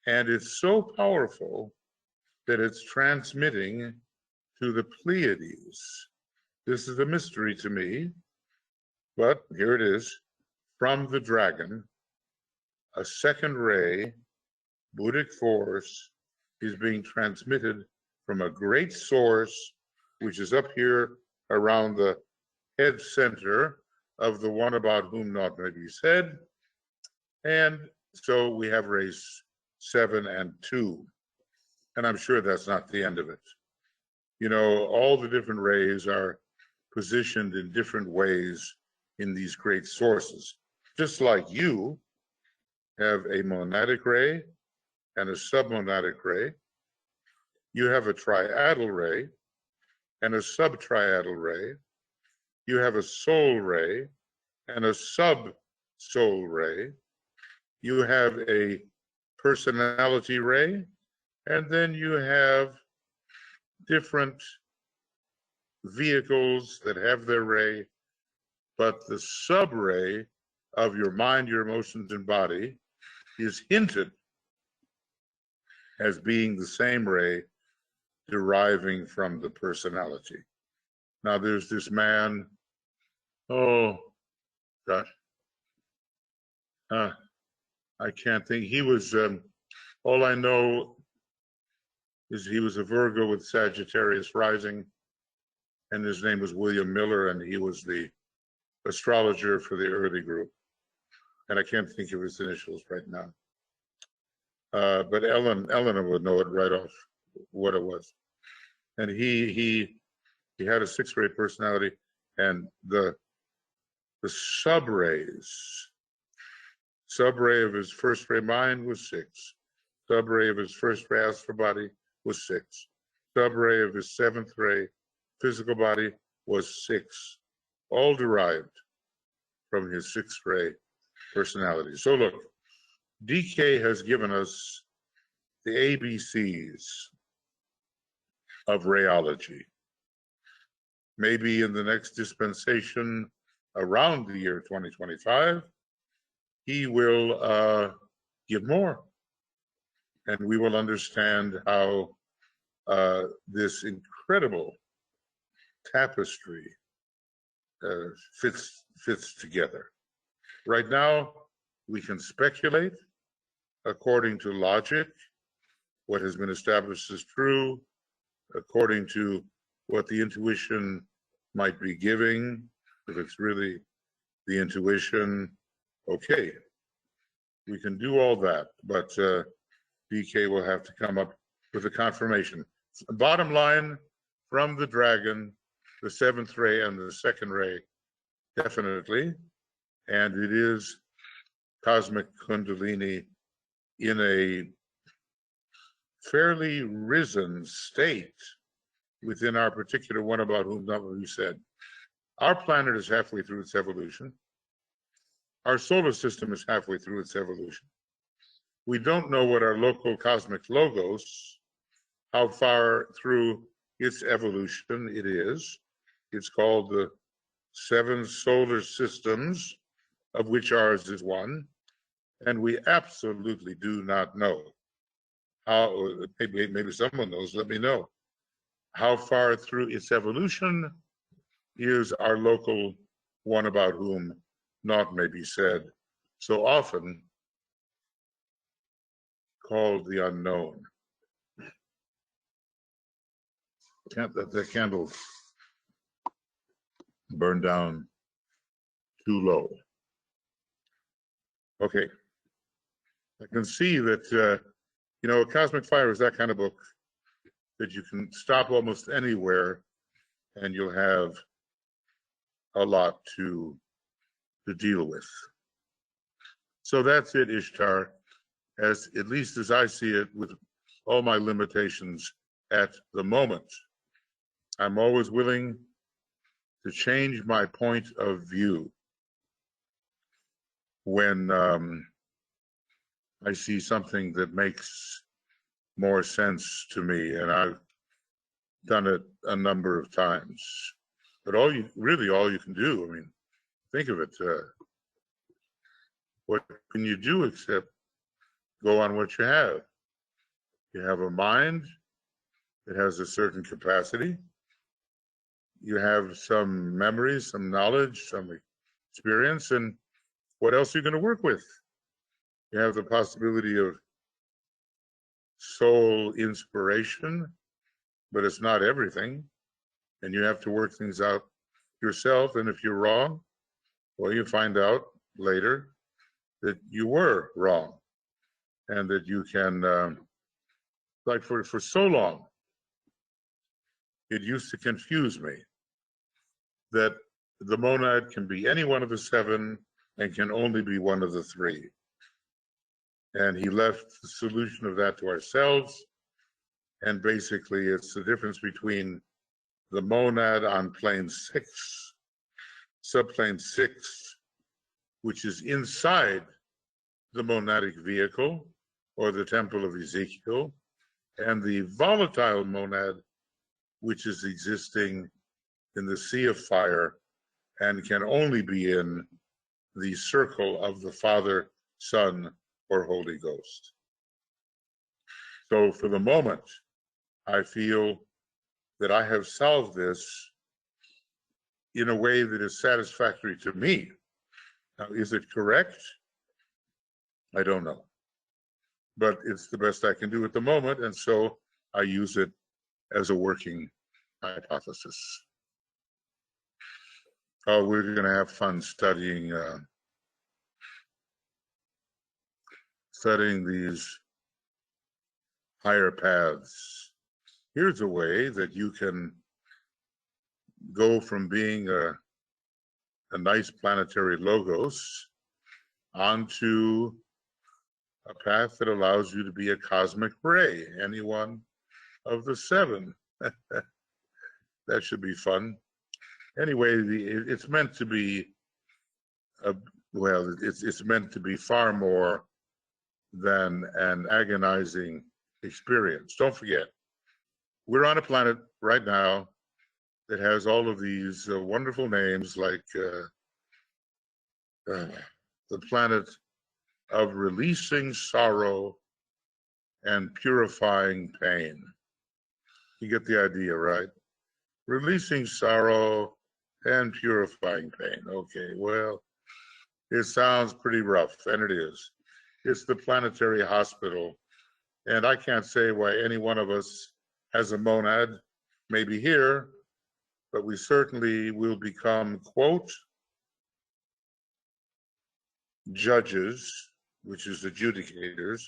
and it's so powerful that it's transmitting to the Pleiades. This is a mystery to me, but here it is. From the Dragon, a 2nd ray Buddhic force is being transmitted from a great source, which is up here around the head center of the one about whom naught may be said. And so we have rays 7 and 2. And I'm sure that's not the end of it. You know, all the different rays are positioned in different ways in these great sources. Just like you have a monadic ray and a submonadic ray, you have a triadal ray and a subtriadal ray, you have a soul ray and a sub-soul ray, you have a personality ray, and then you have different vehicles that have their ray, but the sub-ray of your mind, your emotions, and body is hinted as being the same ray deriving from the personality. Now there's this man, oh gosh, I can't think. He was, all I know is he was a Virgo with Sagittarius rising, and his name was William Miller, and he was the astrologer for the early group. And I can't think of his initials right now. But Eleanor would know it right off what it was. And he had a 6-ray personality, and the sub-ray of his first ray mind was 6. Sub-ray of his first ray astral body was 6. Sub-ray of his 7th ray physical body was 6. All derived from his 6th ray personality. So look, DK has given us the ABCs of rayology. Maybe in the next dispensation around the year 2025, he will give more. And we will understand how this incredible tapestry fits together. Right now, we can speculate according to logic, what has been established as true, according to what the intuition might be giving, if it's really the intuition, okay. We can do all that, but DK will have to come up with a confirmation. Bottom line, from the dragon, the 7th ray and the 2nd ray, definitely, and it is cosmic kundalini in a fairly risen state within our particular one about whom we said. Our planet is halfway through its evolution. Our solar system is halfway through its evolution. We don't know what our local cosmic logos, how far through its evolution it is. It's called the 7 solar systems, of which ours is one. And we absolutely do not know how, maybe someone knows, let me know, how far through its evolution is our local one about whom naught may be said, so often called the unknown. Can't let that candle burn down too low. Okay. I can see that, you know, Cosmic Fire is that kind of book that you can stop almost anywhere and you'll have a lot to deal with. So that's it, Ishtar, as at least as I see it, with all my limitations at the moment. I'm always willing to change my point of view when I see something that makes more sense to me, and I've done it a number of times. But all you can do, I mean, think of it, what can you do except go on what you have? You have a mind that has a certain capacity. You have some memories, some knowledge, some experience, and what else are you going to work with? You have the possibility of soul inspiration, but it's not everything. And you have to work things out yourself. And if you're wrong, well, you find out later that you were wrong, and that you can, like for so long, it used to confuse me that the monad can be any one of the seven and can only be one of the three. And he left the solution of that to ourselves. And basically, it's the difference between the monad on plane 6, subplane 6, which is inside the monadic vehicle or the temple of Ezekiel, and the volatile monad, which is existing in the sea of fire and can only be in the circle of the Father, Son, or Holy Ghost. So for the moment, I feel that I have solved this in a way that is satisfactory to me. Now, is it correct? I don't know. But it's the best I can do at the moment, and so I use it as a working hypothesis. Oh, we're going to have fun studying these higher paths. Here's a way that you can go from being a nice planetary logos onto a path that allows you to be a cosmic ray, any one of the seven. That should be fun. Anyway, it's meant to be, it's meant to be far more than an agonizing experience. Don't forget, we're on a planet right now that has all of these wonderful names, like the planet of releasing sorrow and purifying pain. You get the idea, right? Releasing sorrow and purifying pain. Okay, well, it sounds pretty rough, and it is. It's the planetary hospital, and I can't say why any one of us has a monad, maybe here, but we certainly will become, quote, judges, which is adjudicators,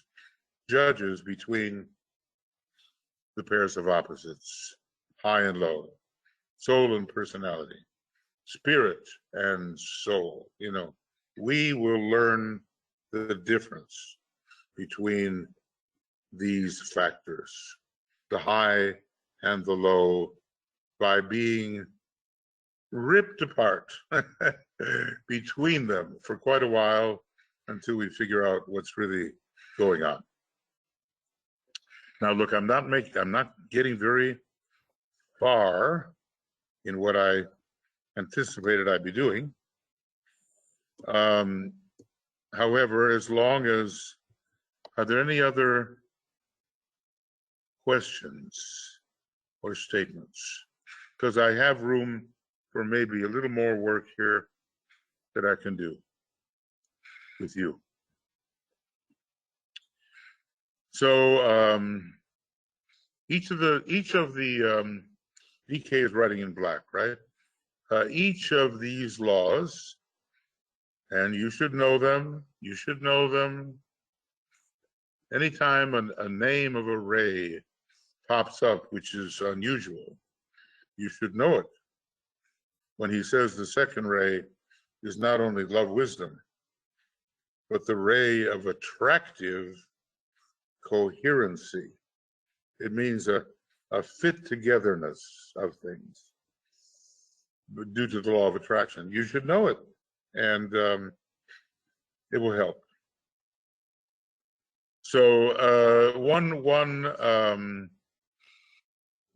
judges between the pairs of opposites, high and low, soul and personality, spirit and soul. You know, we will learn the difference between these factors, the high and the low, by being ripped apart between them for quite a while until we figure out what's really going on. Now, look, I'm not getting very far in what I anticipated I'd be doing. However, as long as, are there any other questions or statements? Because I have room for maybe a little more work here that I can do with you. So each of the DK is writing in black, right? Each of these laws, and you should know them. You should know them. Anytime a name of a ray pops up, which is unusual, you should know it. When he says the second ray is not only love wisdom, but the ray of attractive coherency. It means a fit togetherness of things due to the law of attraction. You should know it, and it will help. So one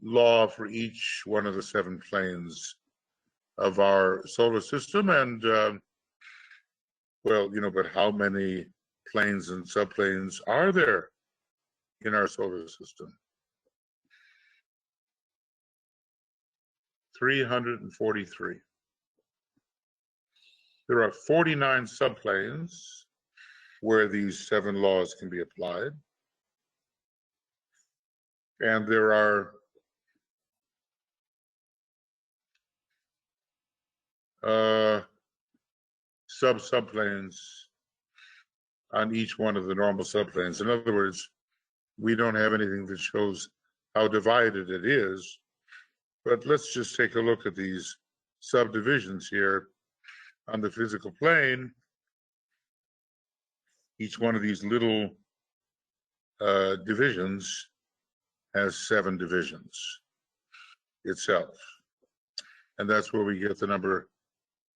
law for each one of the 7 planes of our solar system, and well, you know, but how many planes and subplanes are there in our solar system? 343. There are 49 subplanes where these 7 laws can be applied. And there are subplanes on each one of the normal subplanes. In other words, we don't have anything that shows how divided it is, but let's just take a look at these subdivisions here on the physical plane. Each one of these little divisions has 7 divisions itself. And that's where we get the number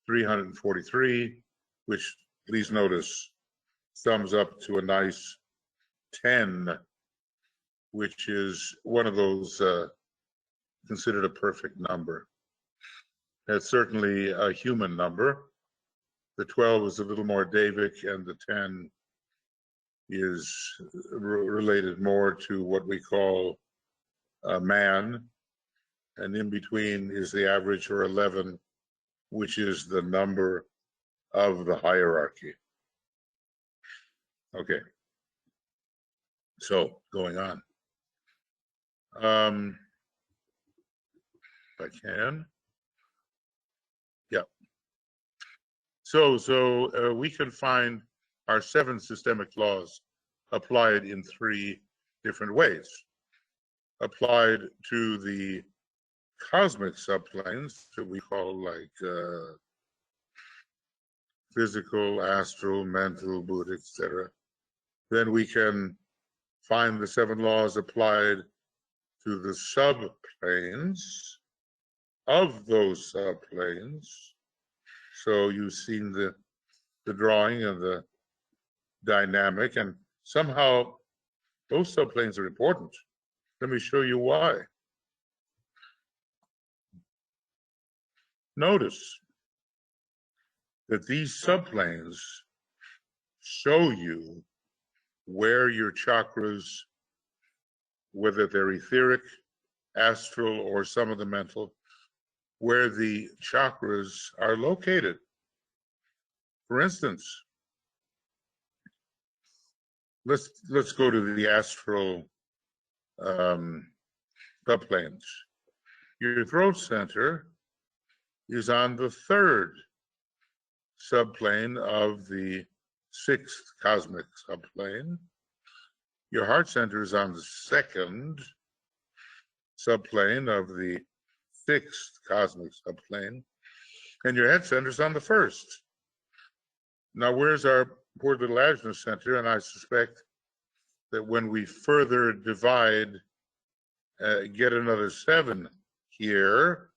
343, which, please notice, sums up to a nice 10, which is one of those considered a perfect number. That's certainly a human number. The 12 is a little more Davic, and the 10 is related more to what we call a man. And in between is the average, or 11, which is the number of the hierarchy. Okay. So going on. If I can. Yeah. So we can find our 7 systemic laws applied in 3 different ways. Applied to the cosmic subplanes that we call like physical, astral, mental, Buddhic, etc. Then we can find the 7 laws applied to the subplanes of those subplanes. So you've seen the drawing of the dynamic, and somehow those subplanes are important. Let me show you why. Notice that these subplanes show you where your chakras, whether they're etheric, astral, or some of the mental, where the chakras are located. For instance, let's go to the astral subplanes. Your throat center is on the 3rd subplane of the 6th cosmic subplane. Your heart center is on the 2nd subplane of the 6th cosmic subplane, and your head center is on the 1st. Now, where's our poor little Ajna center? And I suspect that when we further divide, get another 7 here,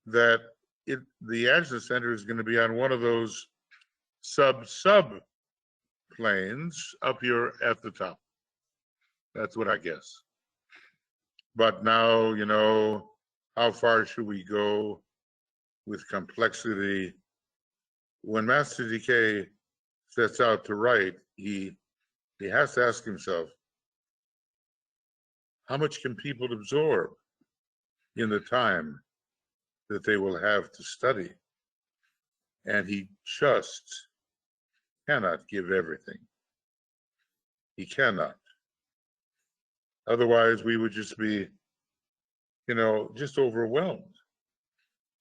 that the Ajna center is going to be on one of those sub planes up here at the top. That's what I guess. But now, you know, how far should we go with complexity? When Master DK sets out to write, he has to ask himself, how much can people absorb in the time that they will have to study? And he just cannot give everything. He cannot. Otherwise, we would just be, you know, just overwhelmed.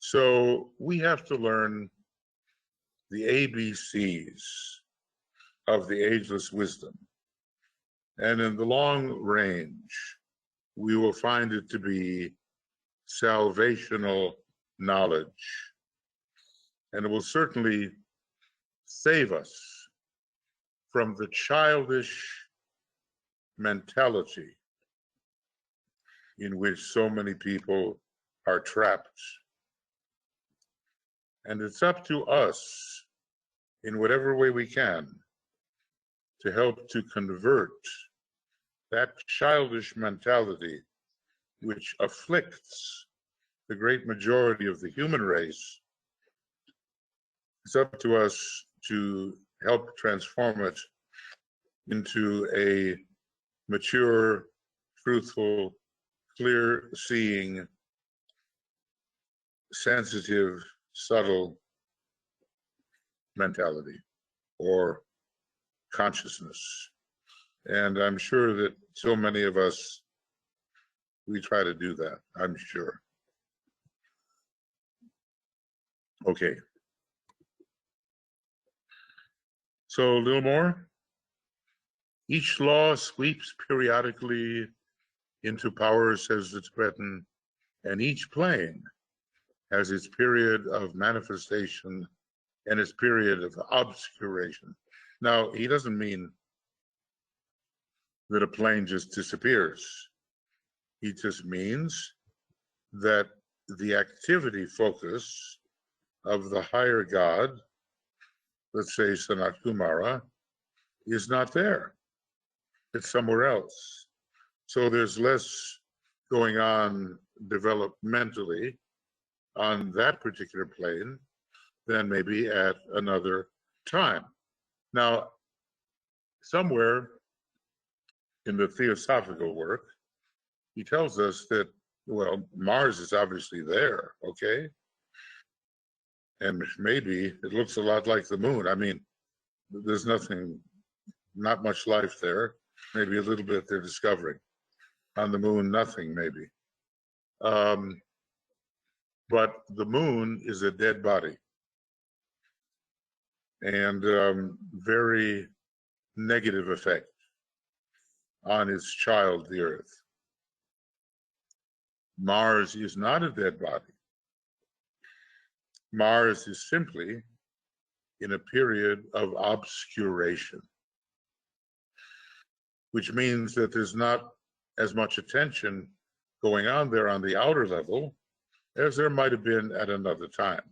So we have to learn the ABCs of the ageless wisdom. And in the long range, we will find it to be salvational knowledge. And it will certainly save us from the childish mentality in which so many people are trapped. And it's up to us, in whatever way we can, to help to convert that childish mentality which afflicts the great majority of the human race. It's up to us to help transform it into a mature, truthful, clear-seeing, sensitive, subtle mentality or consciousness. And I'm sure that so many of us we try to do that, I'm sure. Okay. So a little more. Each law sweeps periodically into power, says the Tibetan, and each plane has its period of manifestation and its period of obscuration. Now, he doesn't mean that a plane just disappears. He just means that the activity focus of the higher God, let's say Sanat Kumara, is not there. It's somewhere else. So there's less going on developmentally on that particular plane than maybe at another time. Now, somewhere in the theosophical work, he tells us that, well, Mars is obviously there, okay? And maybe it looks a lot like the moon. I mean, there's nothing, not much life there. Maybe a little bit they're discovering. On the moon, nothing maybe. But the moon is a dead body. And very negative effect on its child, the Earth. Mars is not a dead body. Mars is simply in a period of obscuration, which means that there's not as much attention going on there on the outer level as there might have been at another time.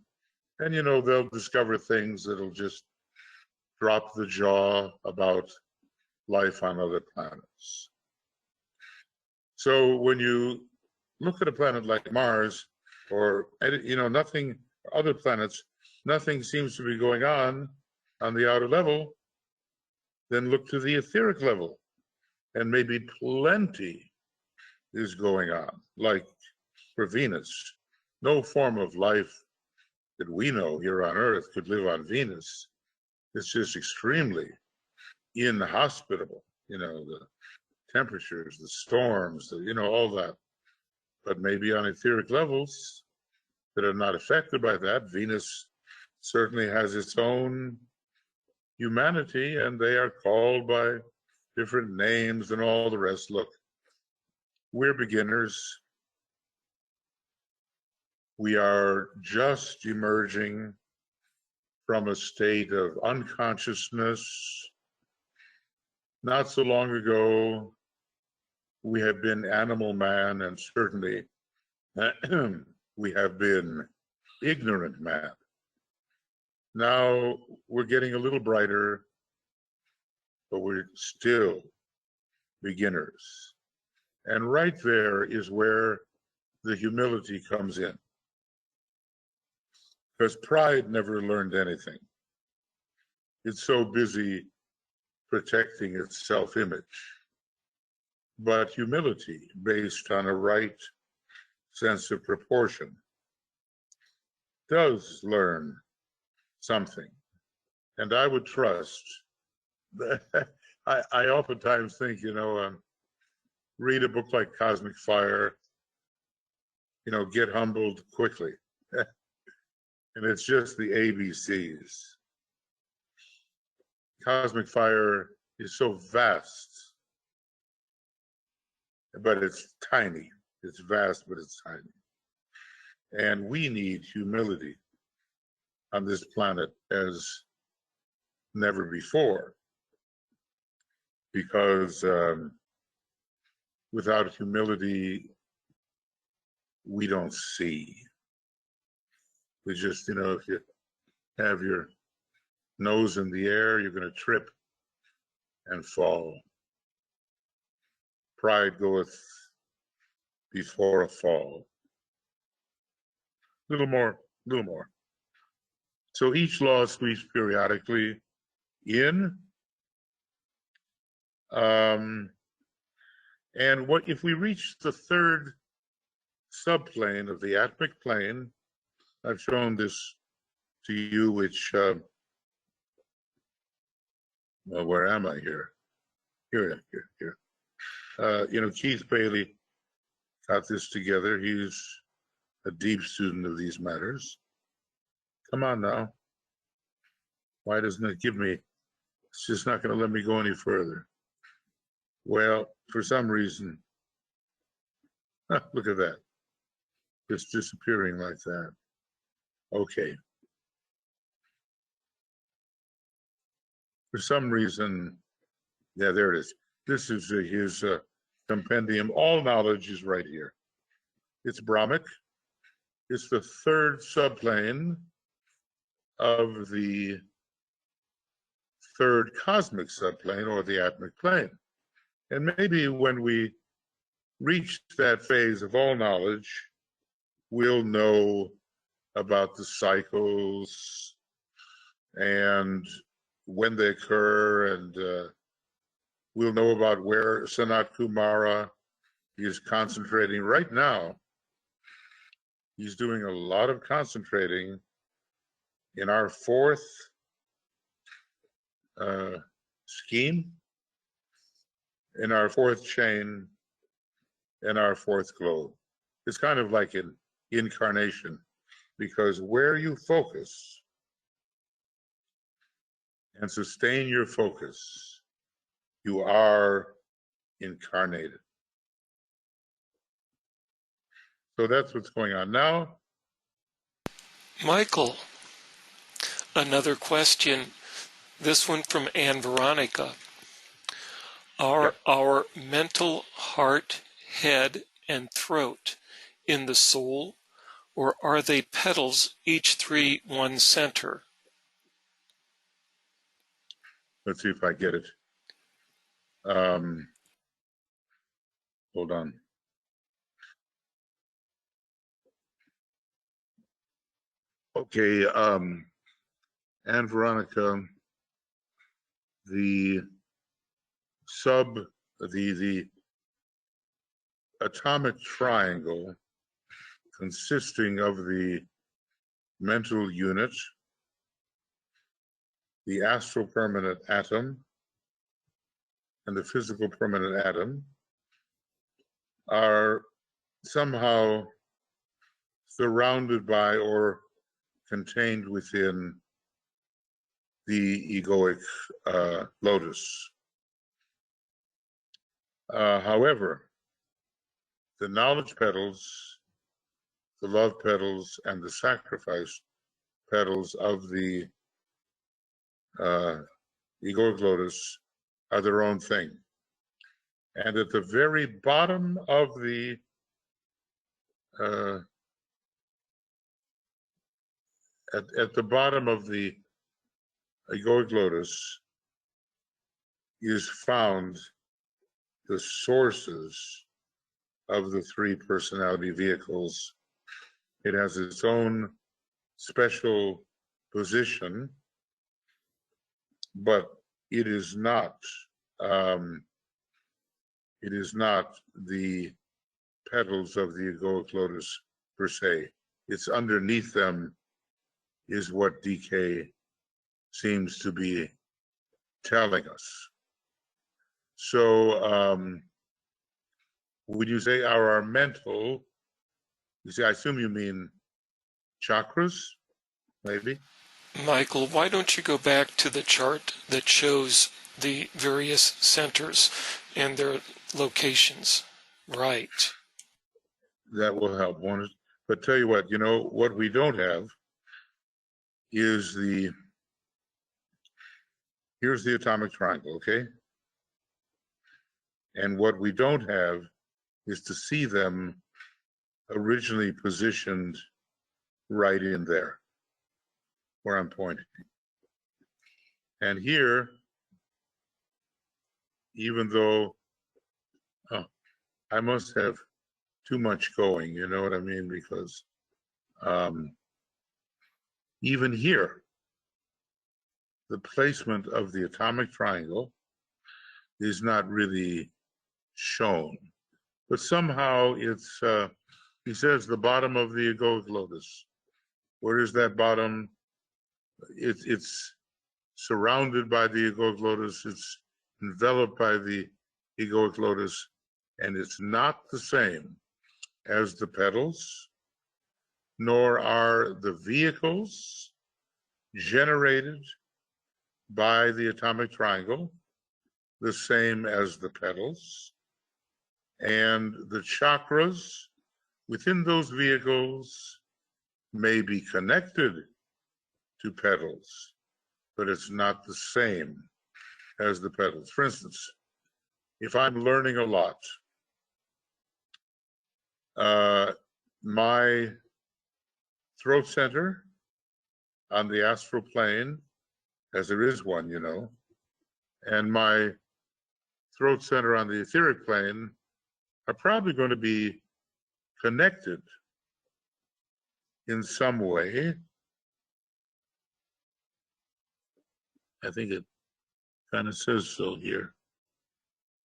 And, you know, they'll discover things that'll just drop the jaw about life on other planets. So when you look at a planet like Mars, or, you know, nothing, other planets, nothing seems to be going on the outer level, then look to the etheric level, and maybe plenty is going on. Like for Venus, no form of life that we know here on Earth could live on Venus. It's just extremely inhospitable, you know, the temperatures, the storms, you know, all that. But maybe on etheric levels that are not affected by that, Venus certainly has its own humanity, and they are called by different names and all the rest. Look, we're beginners. We are just emerging from a state of unconsciousness. Not so long ago, we have been animal man, and certainly we have been ignorant man. Now we're getting a little brighter, but we're still beginners. And right there is where the humility comes in. Because pride never learned anything. It's so busy protecting its self-image. But humility, based on a right sense of proportion, does learn something. And I would trust, I oftentimes think, you know, read a book like Cosmic Fire, you know, get humbled quickly. And it's just the ABCs. Cosmic Fire is so vast, but it's tiny. It's vast, but it's tiny. And we need humility on this planet as never before, because without humility, we don't see. We just, you know, if you have your nose in the air, you're going to trip and fall. Pride goeth before a fall. Little more, little more. So each law sweeps periodically in. And what if we reach the third subplane of the atmic plane? I've shown this to you, which, well, where am I here? Here. You know, Keith Bailey got this together. He's a deep student of these matters. Come on now. Why doesn't it give me? It's just not going to let me go any further. Well, for some reason, look at that. Just disappearing like that. Okay. For some reason, yeah, there it is. This is his compendium. All knowledge is right here. It's Brahmic. It's the third subplane of the third cosmic subplane, or the atmic plane. And maybe when we reach that phase of all knowledge, we'll know about the cycles and when they occur, and we'll know about where Sanat Kumara is concentrating right now. He's doing a lot of concentrating in our fourth scheme, in our fourth chain, in our fourth globe. It's kind of like an incarnation, because where you focus and sustain your focus, you are incarnated. So that's what's going on now. Michael, another question. This one from Anne Veronica. Are our mental, heart, head, and throat in the soul, or are they petals, each three one center? Let's see if I get it. Hold on. Okay, and Veronica, the atomic triangle consisting of the mental unit, the astral permanent atom, and the physical permanent atom are somehow surrounded by or contained within the egoic lotus. However, the knowledge petals, the love petals, and the sacrifice petals of the egoic lotus are their own thing. And at the very bottom of the at the bottom of the egoic lotus is found the sources of the three personality vehicles. It has its own special position, but it is not the petals of the egoic lotus per se. It's underneath them is what DK seems to be telling us. So would you say our mental, you see, I assume you mean chakras, maybe? Michael, why don't you go back to the chart that shows the various centers and their locations? Right. That will help. But tell you what, you know, what we don't have is here's the atomic triangle, okay? And what we don't have is to see them originally positioned right in there, where I'm pointing. And here, even though I must have too much going, you know what I mean? Because even here, the placement of the atomic triangle is not really shown. But somehow it's, he says, the bottom of the egoic lotus. Where is that bottom? It's surrounded by the egoic lotus. It's enveloped by the egoic lotus. And it's not the same as the petals, nor are the vehicles generated by the atomic triangle the same as the petals. And the chakras within those vehicles may be connected to petals, but it's not the same as the petals. For instance, if I'm learning a lot, my throat center on the astral plane, as there is one, you know, and my throat center on the etheric plane are probably going to be connected in some way. I think it kind of says so here.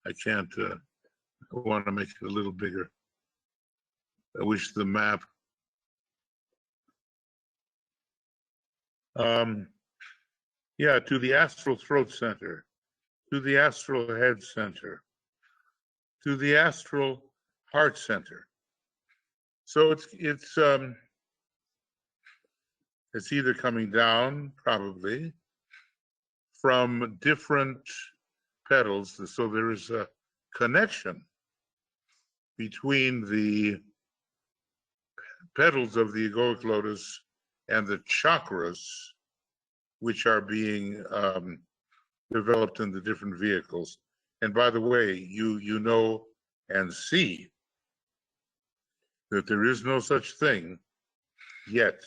I can't, I want to make it a little bigger. I wish the map. Yeah, to the astral throat center, to the astral head center, to the astral heart center. So it's either coming down, probably, from different petals. So there is a connection between the petals of the egoic lotus and the chakras, which are being developed in the different vehicles. And by the way, you know and see that there is no such thing yet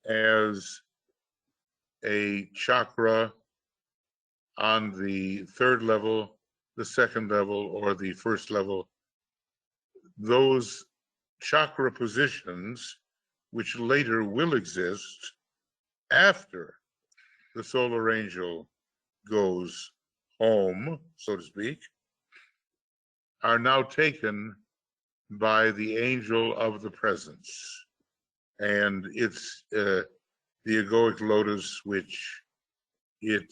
as a chakra on the third level, the second level, or the first level. Those chakra positions, which later will exist after the solar angel goes home, so to speak, are now taken by the angel of the presence. And it's the egoic lotus which it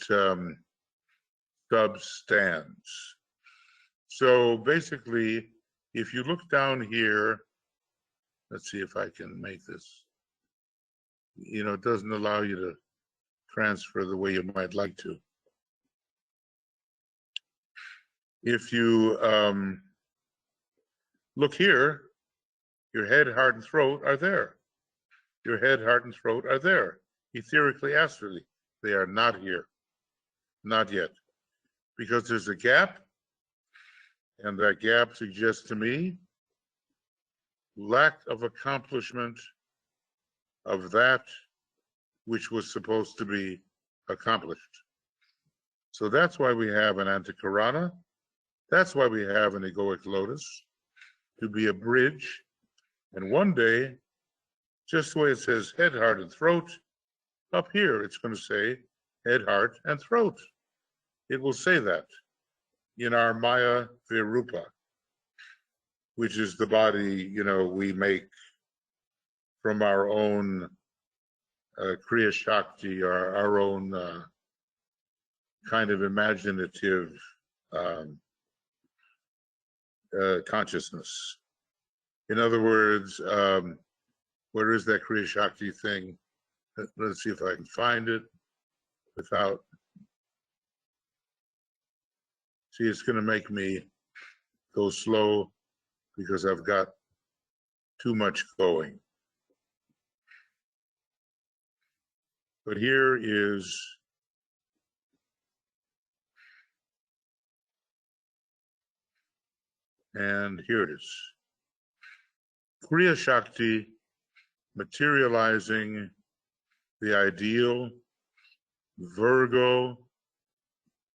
substands. So basically, if you look down here, let's see if I can make this, you know, it doesn't allow you to transfer the way you might like to. If you look here, your head, heart, and throat are there. Your head, heart, and throat are there. Etherically, astrally, they are not here. Not yet. Because there's a gap, and that gap suggests to me lack of accomplishment of that which was supposed to be accomplished. So that's why we have an antikarana. That's why we have an egoic lotus, to be a bridge. And one day, just the way it says head, heart, and throat, up here it's going to say head, heart, and throat. It will say that in our Maya Virupa, which is the body, you know, we make from our own Kriya Shakti, or our own kind of imaginative consciousness. In other words, where is that Kriya Shakti thing? Let's see if I can find it without. See, it's going to make me go slow because I've got too much going. But here is and here it is. Kriya Shakti materializing the ideal, Virgo,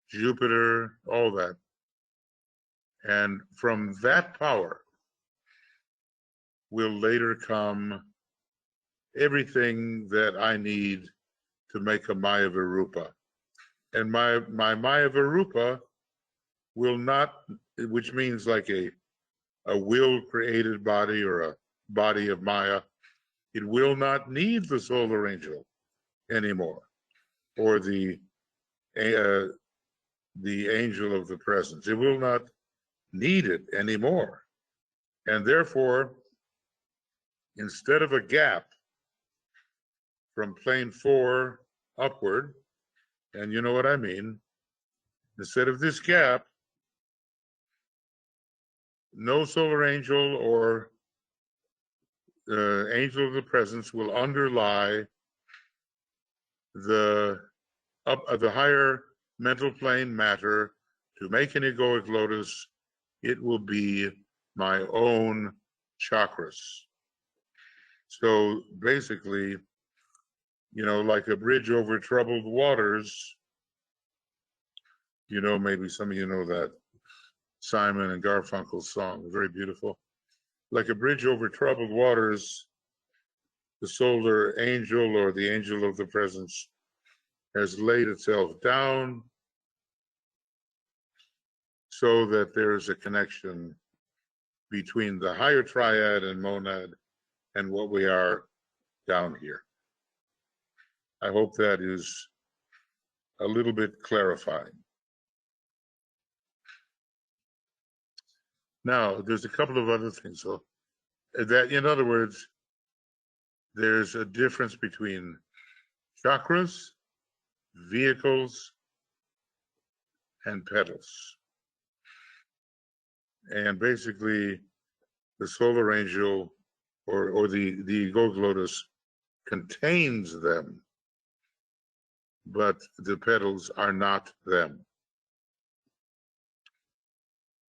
Jupiter, all that. And from that power will later come everything that I need to make a Maya Virupa. And my Maya Virupa will not, which means like a will created body or a body of Maya, it will not need the solar angel anymore, or the angel of the presence. It will not need it anymore. And therefore, instead of a gap from plane 4 upward, and you know what I mean, instead of this gap, no solar angel or angel of the presence will underlie the higher mental plane matter to make an egoic lotus. It will be my own chakras. So basically, you know, like a bridge over troubled waters, you know, maybe some of you know that Simon and Garfunkel song, very beautiful. Like a bridge over troubled waters, the solar angel or the angel of the presence has laid itself down so that there's a connection between the higher triad and monad and what we are down here. I hope that is a little bit clarifying. Now, there's a couple of other things. So that, in other words, there's a difference between chakras, vehicles, and petals. And basically, the solar angel or the egoic lotus contains them, but the petals are not them.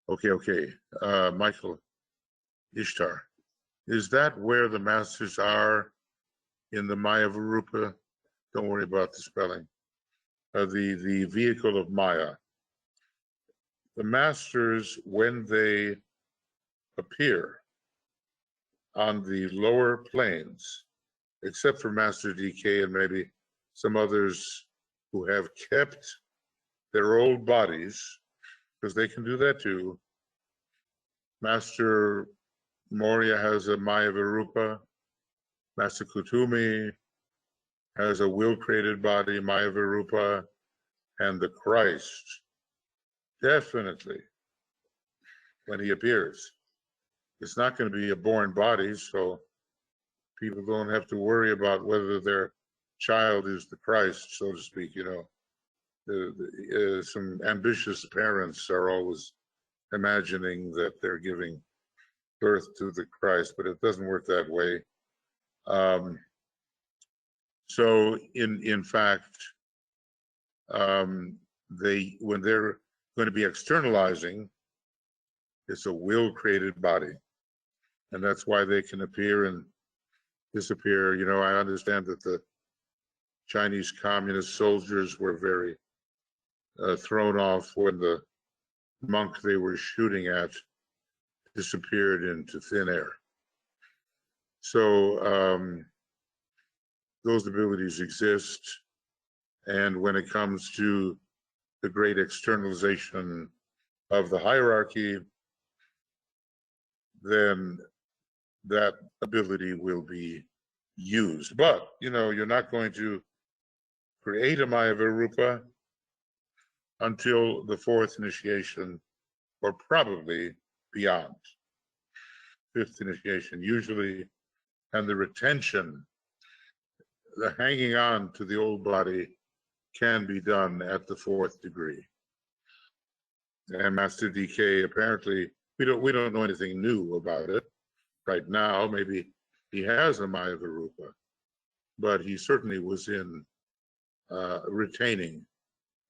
Okay. Michael, Ishtar, is that where the masters are in the Maya Varupa? Don't worry about the spelling. The vehicle of Maya. The masters, when they appear on the lower planes, except for Master DK and maybe some others who have kept their old bodies, because they can do that too. Master Moria has a Maya Varupa. Master Kutumi has a will-created body, Maya Varupa, and the Christ, definitely, when he appears, it's not going to be a born body, so people don't have to worry about whether their child is the Christ, so to speak. You know, some ambitious parents are always imagining that they're giving birth to the Christ, but it doesn't work that way. So in fact, when they're going to be externalizing, it's a will-created body, and that's why they can appear and disappear. You know, I understand that the Chinese communist soldiers were very thrown off when the monk they were shooting at disappeared into thin air. So those abilities exist, and when it comes to the great externalization of the hierarchy, then that ability will be used. But, you know, you're not going to create a Maya Varupa until the 4th initiation, or probably beyond 5th initiation, usually, and the retention, the hanging on to the old body can be done at the 4th degree. And Master DK, apparently, we don't know anything new about it right now. Maybe he has a Maya Varupa, but he certainly was in retaining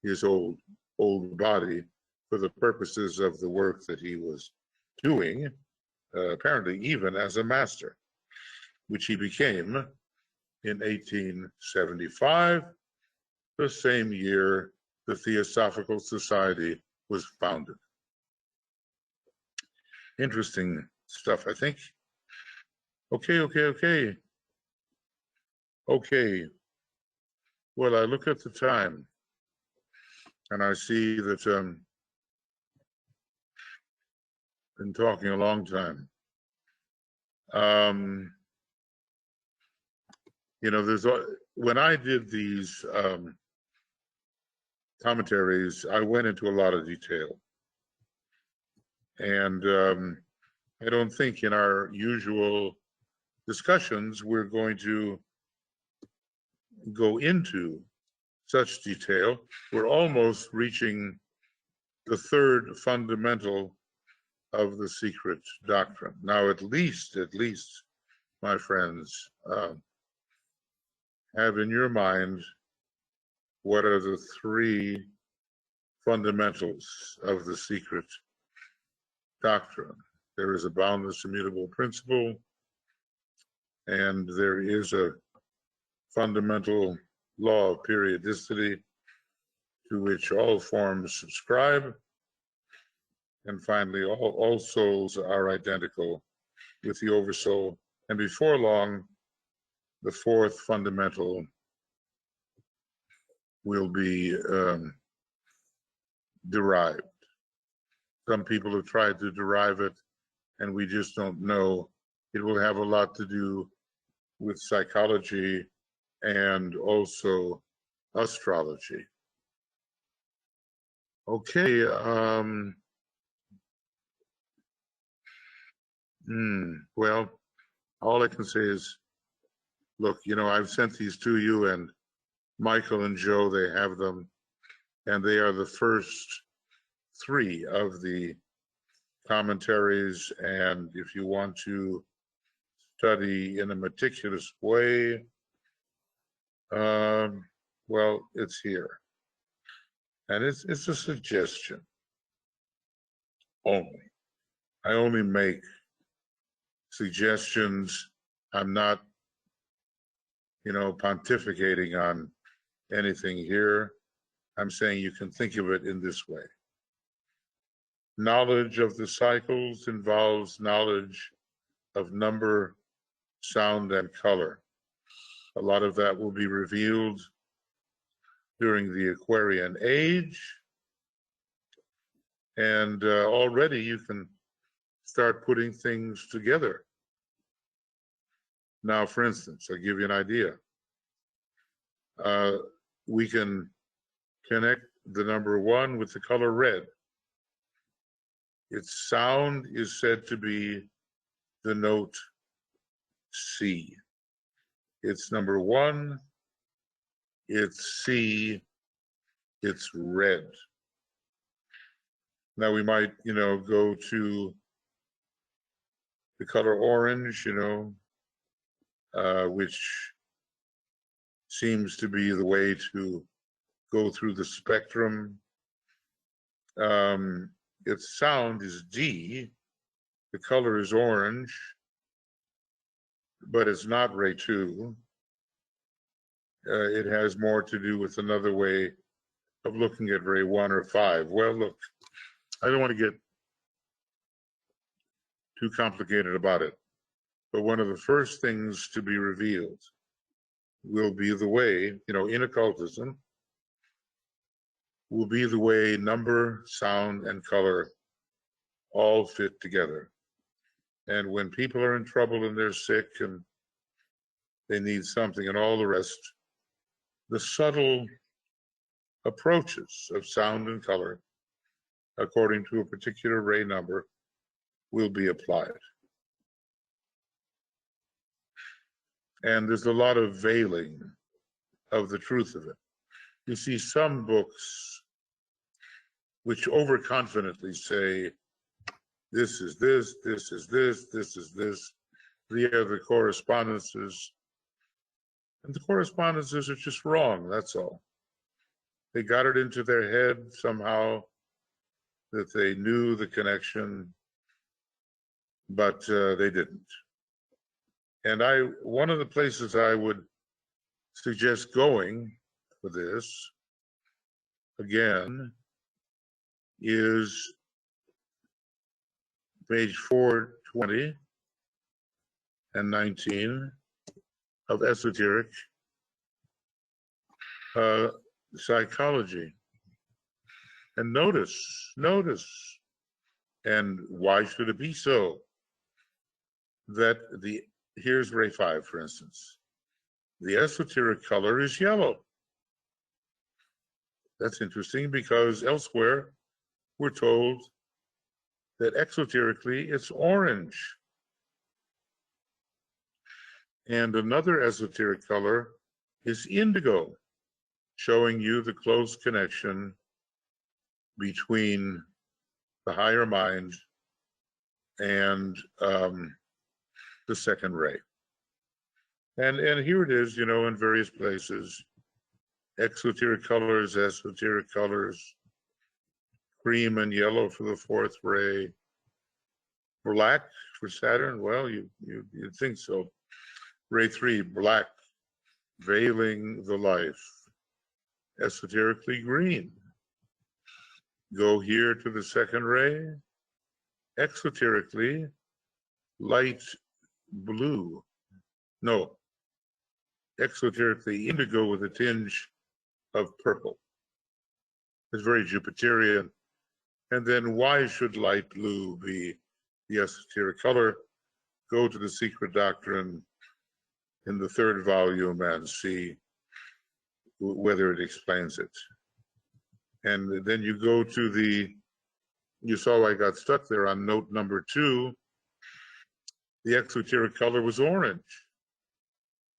his old body for the purposes of the work that he was doing, apparently even as a master, which he became in 1875, the same year the Theosophical Society was founded. Interesting stuff, I think. Okay. Well, I look at the time and I see that been talking a long time. You know, when I did these commentaries, I went into a lot of detail, and I don't think in our usual discussions we're going to go into such detail. We're almost reaching the third fundamental of the secret doctrine. Now, at least, my friends, have in your mind what are the three fundamentals of the secret doctrine. There is a boundless immutable principle, and there is a fundamental law of periodicity to which all forms subscribe. And finally, all souls are identical with the Oversoul. And before long, the fourth fundamental will be derived. Some people have tried to derive it, and we just don't know. It will have a lot to do with psychology and also astrology. Okay. Well, all I can say is, look, I've sent these to you, and Michael and Joe, they have them, and they are the first three of the commentaries. And if you want to study in a meticulous way, well, it's here. And it's a suggestion only. I only make suggestions. I'm not, pontificating on anything here. I'm saying you can think of it in this way. Knowledge of the cycles involves knowledge of number, sound, and color. A lot of that will be revealed during the Aquarian age. And already you can start putting things together. Now, for instance, I'll give you an idea. We can connect the number 1 with the color red. Its sound is said to be the note C. It's number 1, it's C, it's red. Now we might, go to the color orange, which seems to be the way to go through the spectrum. Its sound is D, the color is orange, but it's not ray 2. It has more to do with another way of looking at ray 1 or 5. Well, look, I don't want to get too complicated about it, but one of the first things to be revealed will be the way, in occultism, will be the way number, sound, and color all fit together. And when people are in trouble and they're sick and they need something and all the rest, the subtle approaches of sound and color, according to a particular ray number, will be applied. And there's a lot of veiling of the truth of it. You see some books which overconfidently say, this is this, this is this, this is this. They are the correspondences. And the correspondences are just wrong, that's all. They got it into their head somehow that they knew the connection, but they didn't. And one of the places I would suggest going for this, again, is page 420 and 19 of Esoteric Psychology. And notice, and why should it be so, that here's ray 5, for instance. The esoteric color is yellow. That's interesting because elsewhere we're told that exoterically it's orange. And another esoteric color is indigo, showing you the close connection between the higher mind and the second ray. And here it is, you know, in various places. Exoteric colors, esoteric colors, cream and yellow for the fourth ray. Black for Saturn, well, you'd think so. Ray 3, black, veiling the life. Esoterically green. Go here to the second ray. Exoterically, light blue. No, exoterically indigo with a tinge of purple. It's very Jupiterian. And then why should light blue be the esoteric color? Go to the Secret Doctrine in the 3rd volume and see whether it explains it. And then you go to you saw I got stuck there on note number 2. The exoteric color was orange,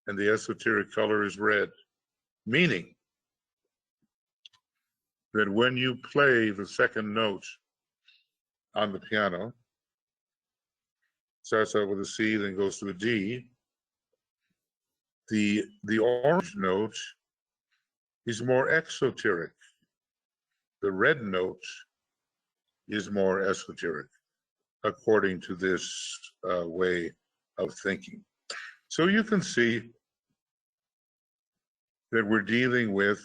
and the esoteric color is red, meaning that when you play the second note on the piano, starts out with a C, then goes to a D, the orange note is more exoteric. The red note is more esoteric, according to this way of thinking. So you can see that we're dealing with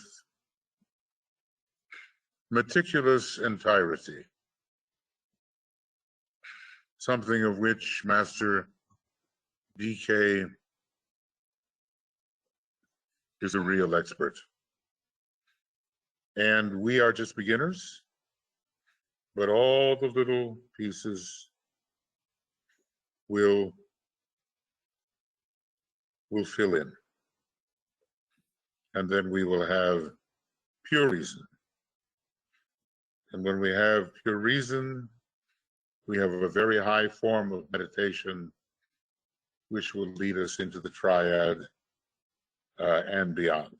meticulous entirety, something of which Master DK is a real expert. And we are just beginners, but all the little pieces will fill in. And then we will have pure reason. And when we have pure reason, we have a very high form of meditation, which will lead us into the triad and beyond.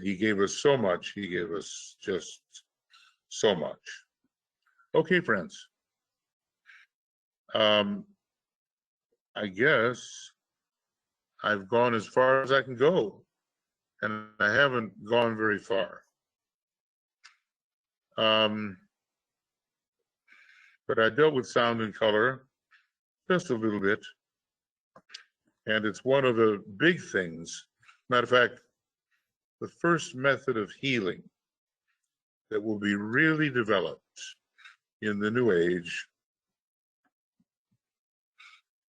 He gave us so much. He gave us just so much. Okay, friends. I guess I've gone as far as I can go, and I haven't gone very far. But I dealt with sound and color just a little bit, and it's one of the big things. Matter of fact, the first method of healing that will be really developed in the New Age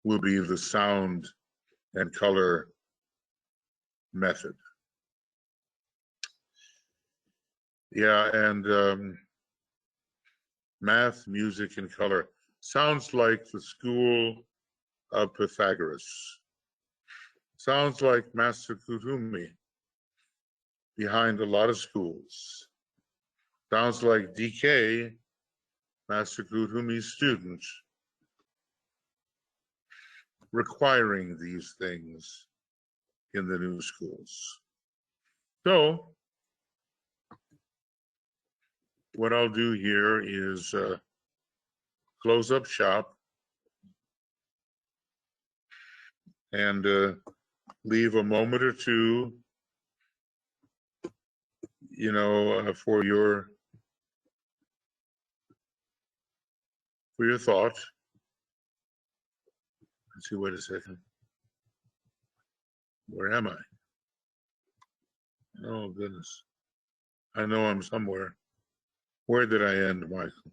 will be the sound and color method. Yeah, and math, music, and color sounds like the school of Pythagoras. Sounds like Master Kutumi behind a lot of schools. Sounds like DK, Master Kutumi's student, requiring these things in the new schools. So, what I'll do here is close up shop and leave a moment or two, you know, for your thought. Let's see, wait a second. Where am I? Oh, goodness. I know I'm somewhere. Where did I end, Michael?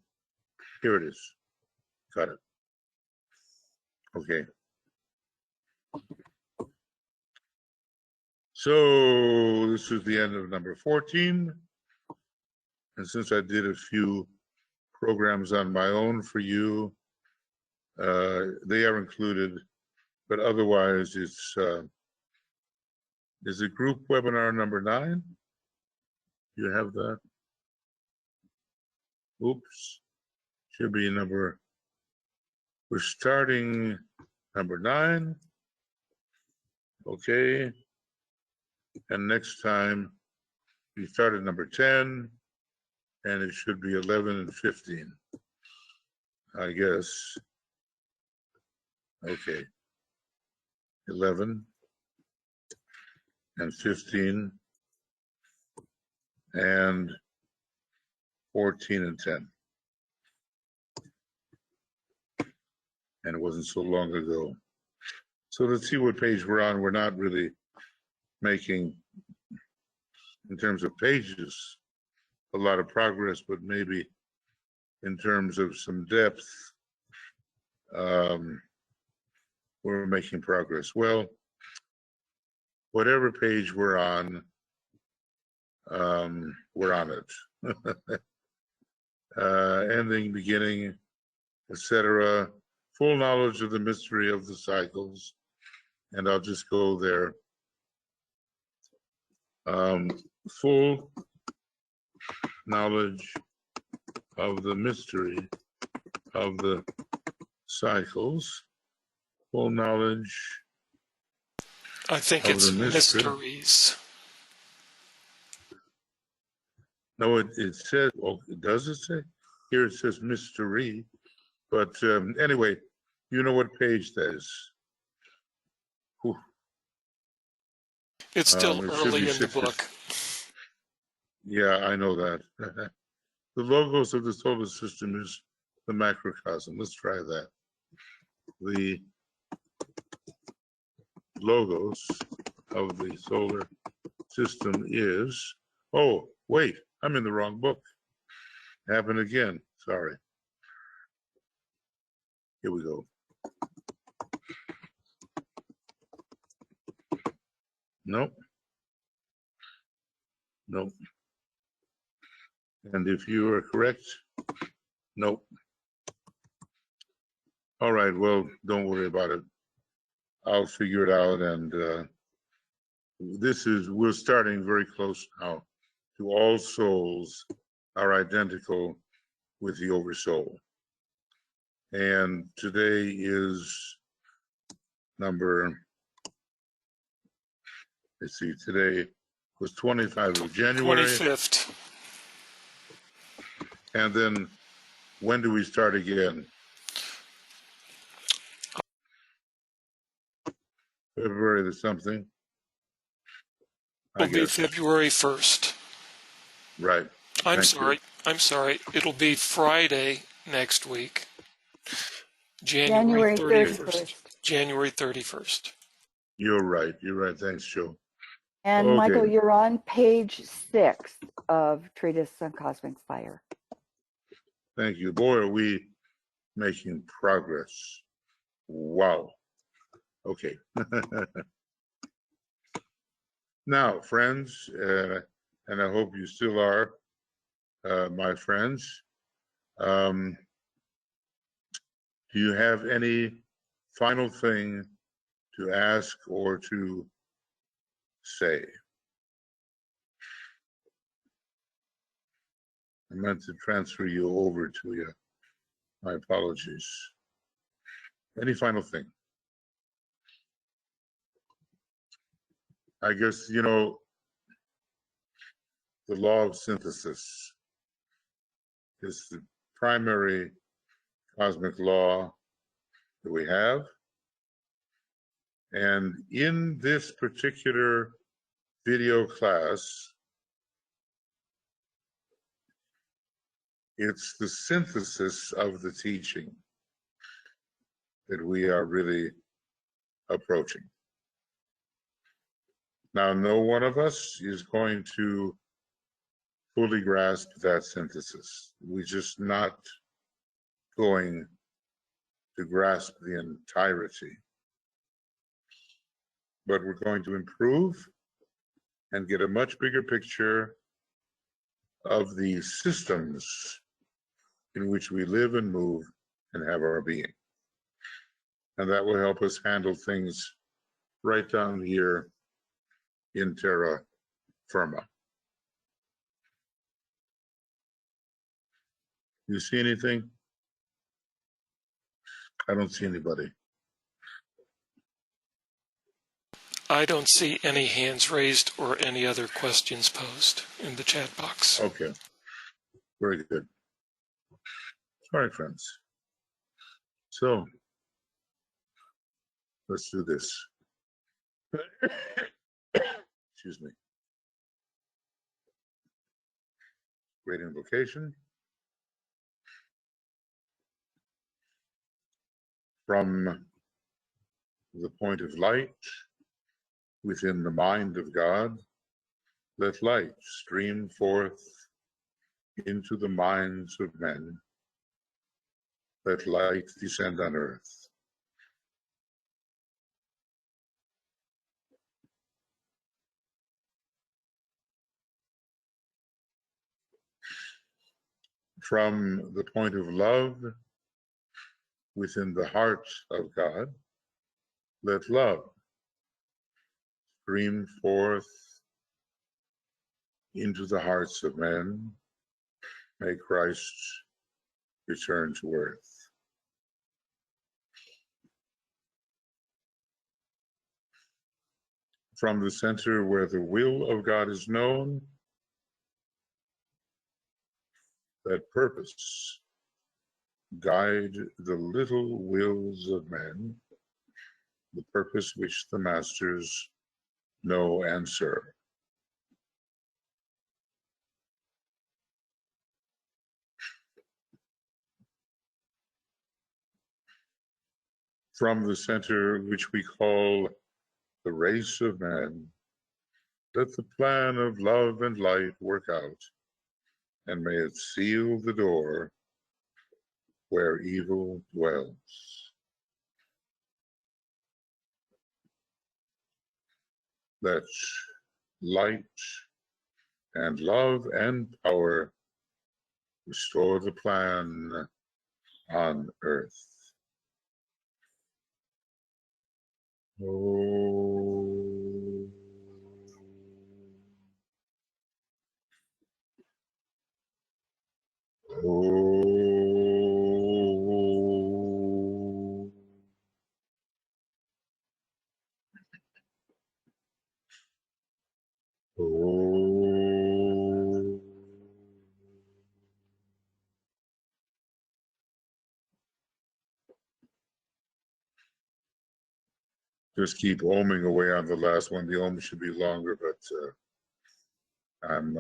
Here it is. Got it. Okay. So this is the end of number 14. And since I did a few programs on my own for you, they are included, but otherwise it's is it group webinar number 9? You have that? Oops, should be we're starting number 9. Okay. And next time we start at number 10, and it should be 11 and 15, I guess. Okay. 11 and 15 and 14 and 10. And it wasn't so long ago. So let's see what page we're on. We're not really making, in terms of pages, a lot of progress, but maybe in terms of some depth, we're making progress. Well, whatever page we're on it. Ending, beginning, etc. Full knowledge of the mystery of the cycles, and I'll just go there. Full knowledge of the mystery of the cycles. Full knowledge. I think it's mysteries. No, it says, well, does it say? Here it says mystery. But anyway, you know what page that is. Whew. It's still early in the book. Yeah, I know that. The logos of the solar system is the macrocosm. Let's try that. The logos of the solar system is, oh, wait, I'm in the wrong book. Happened again, sorry. Here we go. Nope. Nope. And if you are correct, nope. All right, well, don't worry about it. I'll figure it out. And we're starting very close now to all souls are identical with the Oversoul. And today is let's see, today was 25 of January. 25th. And then when do we start again? February the something? It'll be February 1st. Right. I'm sorry. It'll be Friday next week. January 31st. January 31st. You're right. Thanks, Joe. And okay. Michael, you're on page 6 of Treatise on Cosmic Fire. Thank you. Boy, are we making progress. Wow. Okay. Now, friends, and I hope you still are, my friends, do you have any final thing to ask or to say? I meant to transfer you over to you. My apologies. Any final thing? I guess, you know, the law of synthesis is the primary cosmic law that we have. And in this particular video class, it's the synthesis of the teaching that we are really approaching. Now, no one of us is going to fully grasp that synthesis. We're just not going to grasp the entirety. But we're going to improve and get a much bigger picture of the systems in which we live and move and have our being. And that will help us handle things right down here in terra firma. You see anything? I don't see anybody. I don't see any hands raised or any other questions posed in the chat box. Okay, very good. All right, friends. So let's do this. Excuse me. Great invocation. From the point of light within the mind of God, let light stream forth into the minds of men. Let light descend on earth. From the point of love within the heart of God, let love stream forth into the hearts of men. May Christ return to earth. From the center where the will of God is known, let purpose guide the little wills of men, the purpose which the masters know and serve. From the center which we call the race of men, let the plan of love and light work out, and may it seal the door where evil dwells. Let light and love and power restore the plan on earth. Oh. Oh. Oh. Just keep oming away on the last one. The om should be longer, but I'm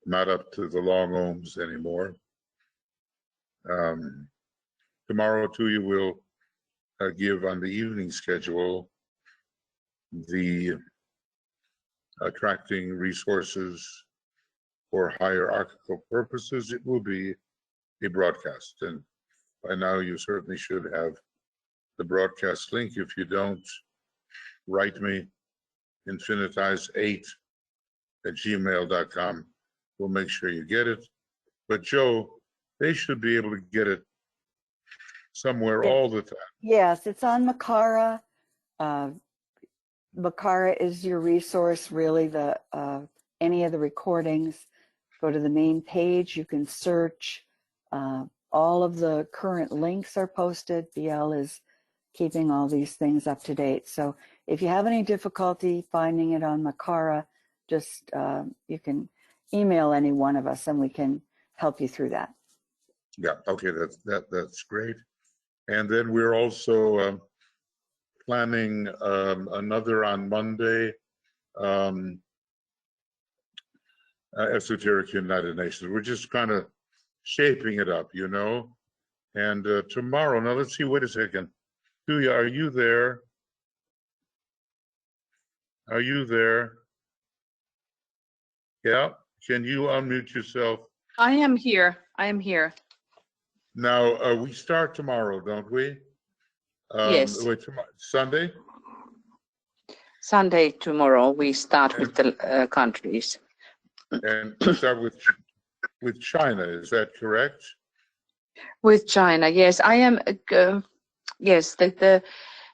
not up to the long ohms anymore. Tomorrow, too, you will give on the evening schedule the attracting resources for hierarchical purposes. It will be a broadcast, and by now you certainly should have the broadcast link. If you don't, write me infinitize8@gmail.com. We'll make sure you get it. But Joe, they should be able to get it somewhere all the time. Yes, it's on Makara. Makara is your resource, really. Any of the recordings, go to the main page. You can search. All of the current links are posted. BL is keeping all these things up to date. So if you have any difficulty finding it on Makara, just you can email any one of us and we can help you through that. Yeah, okay, that's great. And then we're also planning another on Monday, Esoteric United Nations. We're just kind of shaping it up, you know. And tomorrow, now let's see, wait a second. Tuya, are you there? Are you there? Yeah, can you unmute yourself? I am here. I am here. Now, we start tomorrow, don't we? Yes. Wait, Sunday? Sunday tomorrow we start with the countries. And we start with China, is that correct? With China, yes. I am, yes, the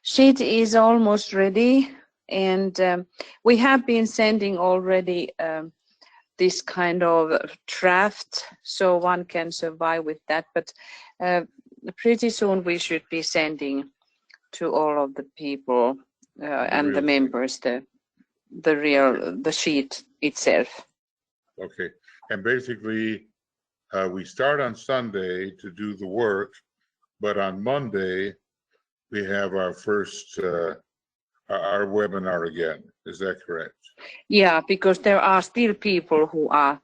sheet is almost ready, and we have been sending already this kind of draft, so one can survive with that. But pretty soon we should be sending to all of the people and the real thing. members the sheet itself. Okay, and basically, we start on Sunday to do the work, but on Monday, we have our first, our webinar again. Is that correct? Yeah, because there are still people who are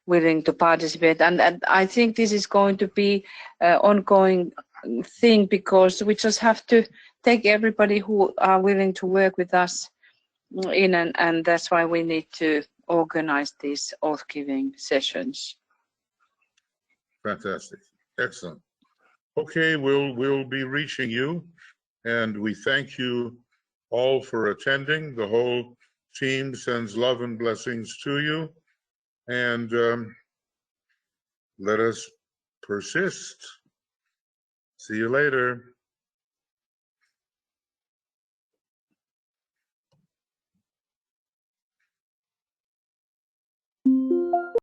willing to participate, and I think this is going to be an ongoing thing, because we just have to take everybody who are willing to work with us in, and that's why we need to organize these oath-giving sessions. Fantastic, excellent. Okay, we'll be reaching you, and we thank you all for attending. The whole team sends love and blessings to you, and let us persist. See you later.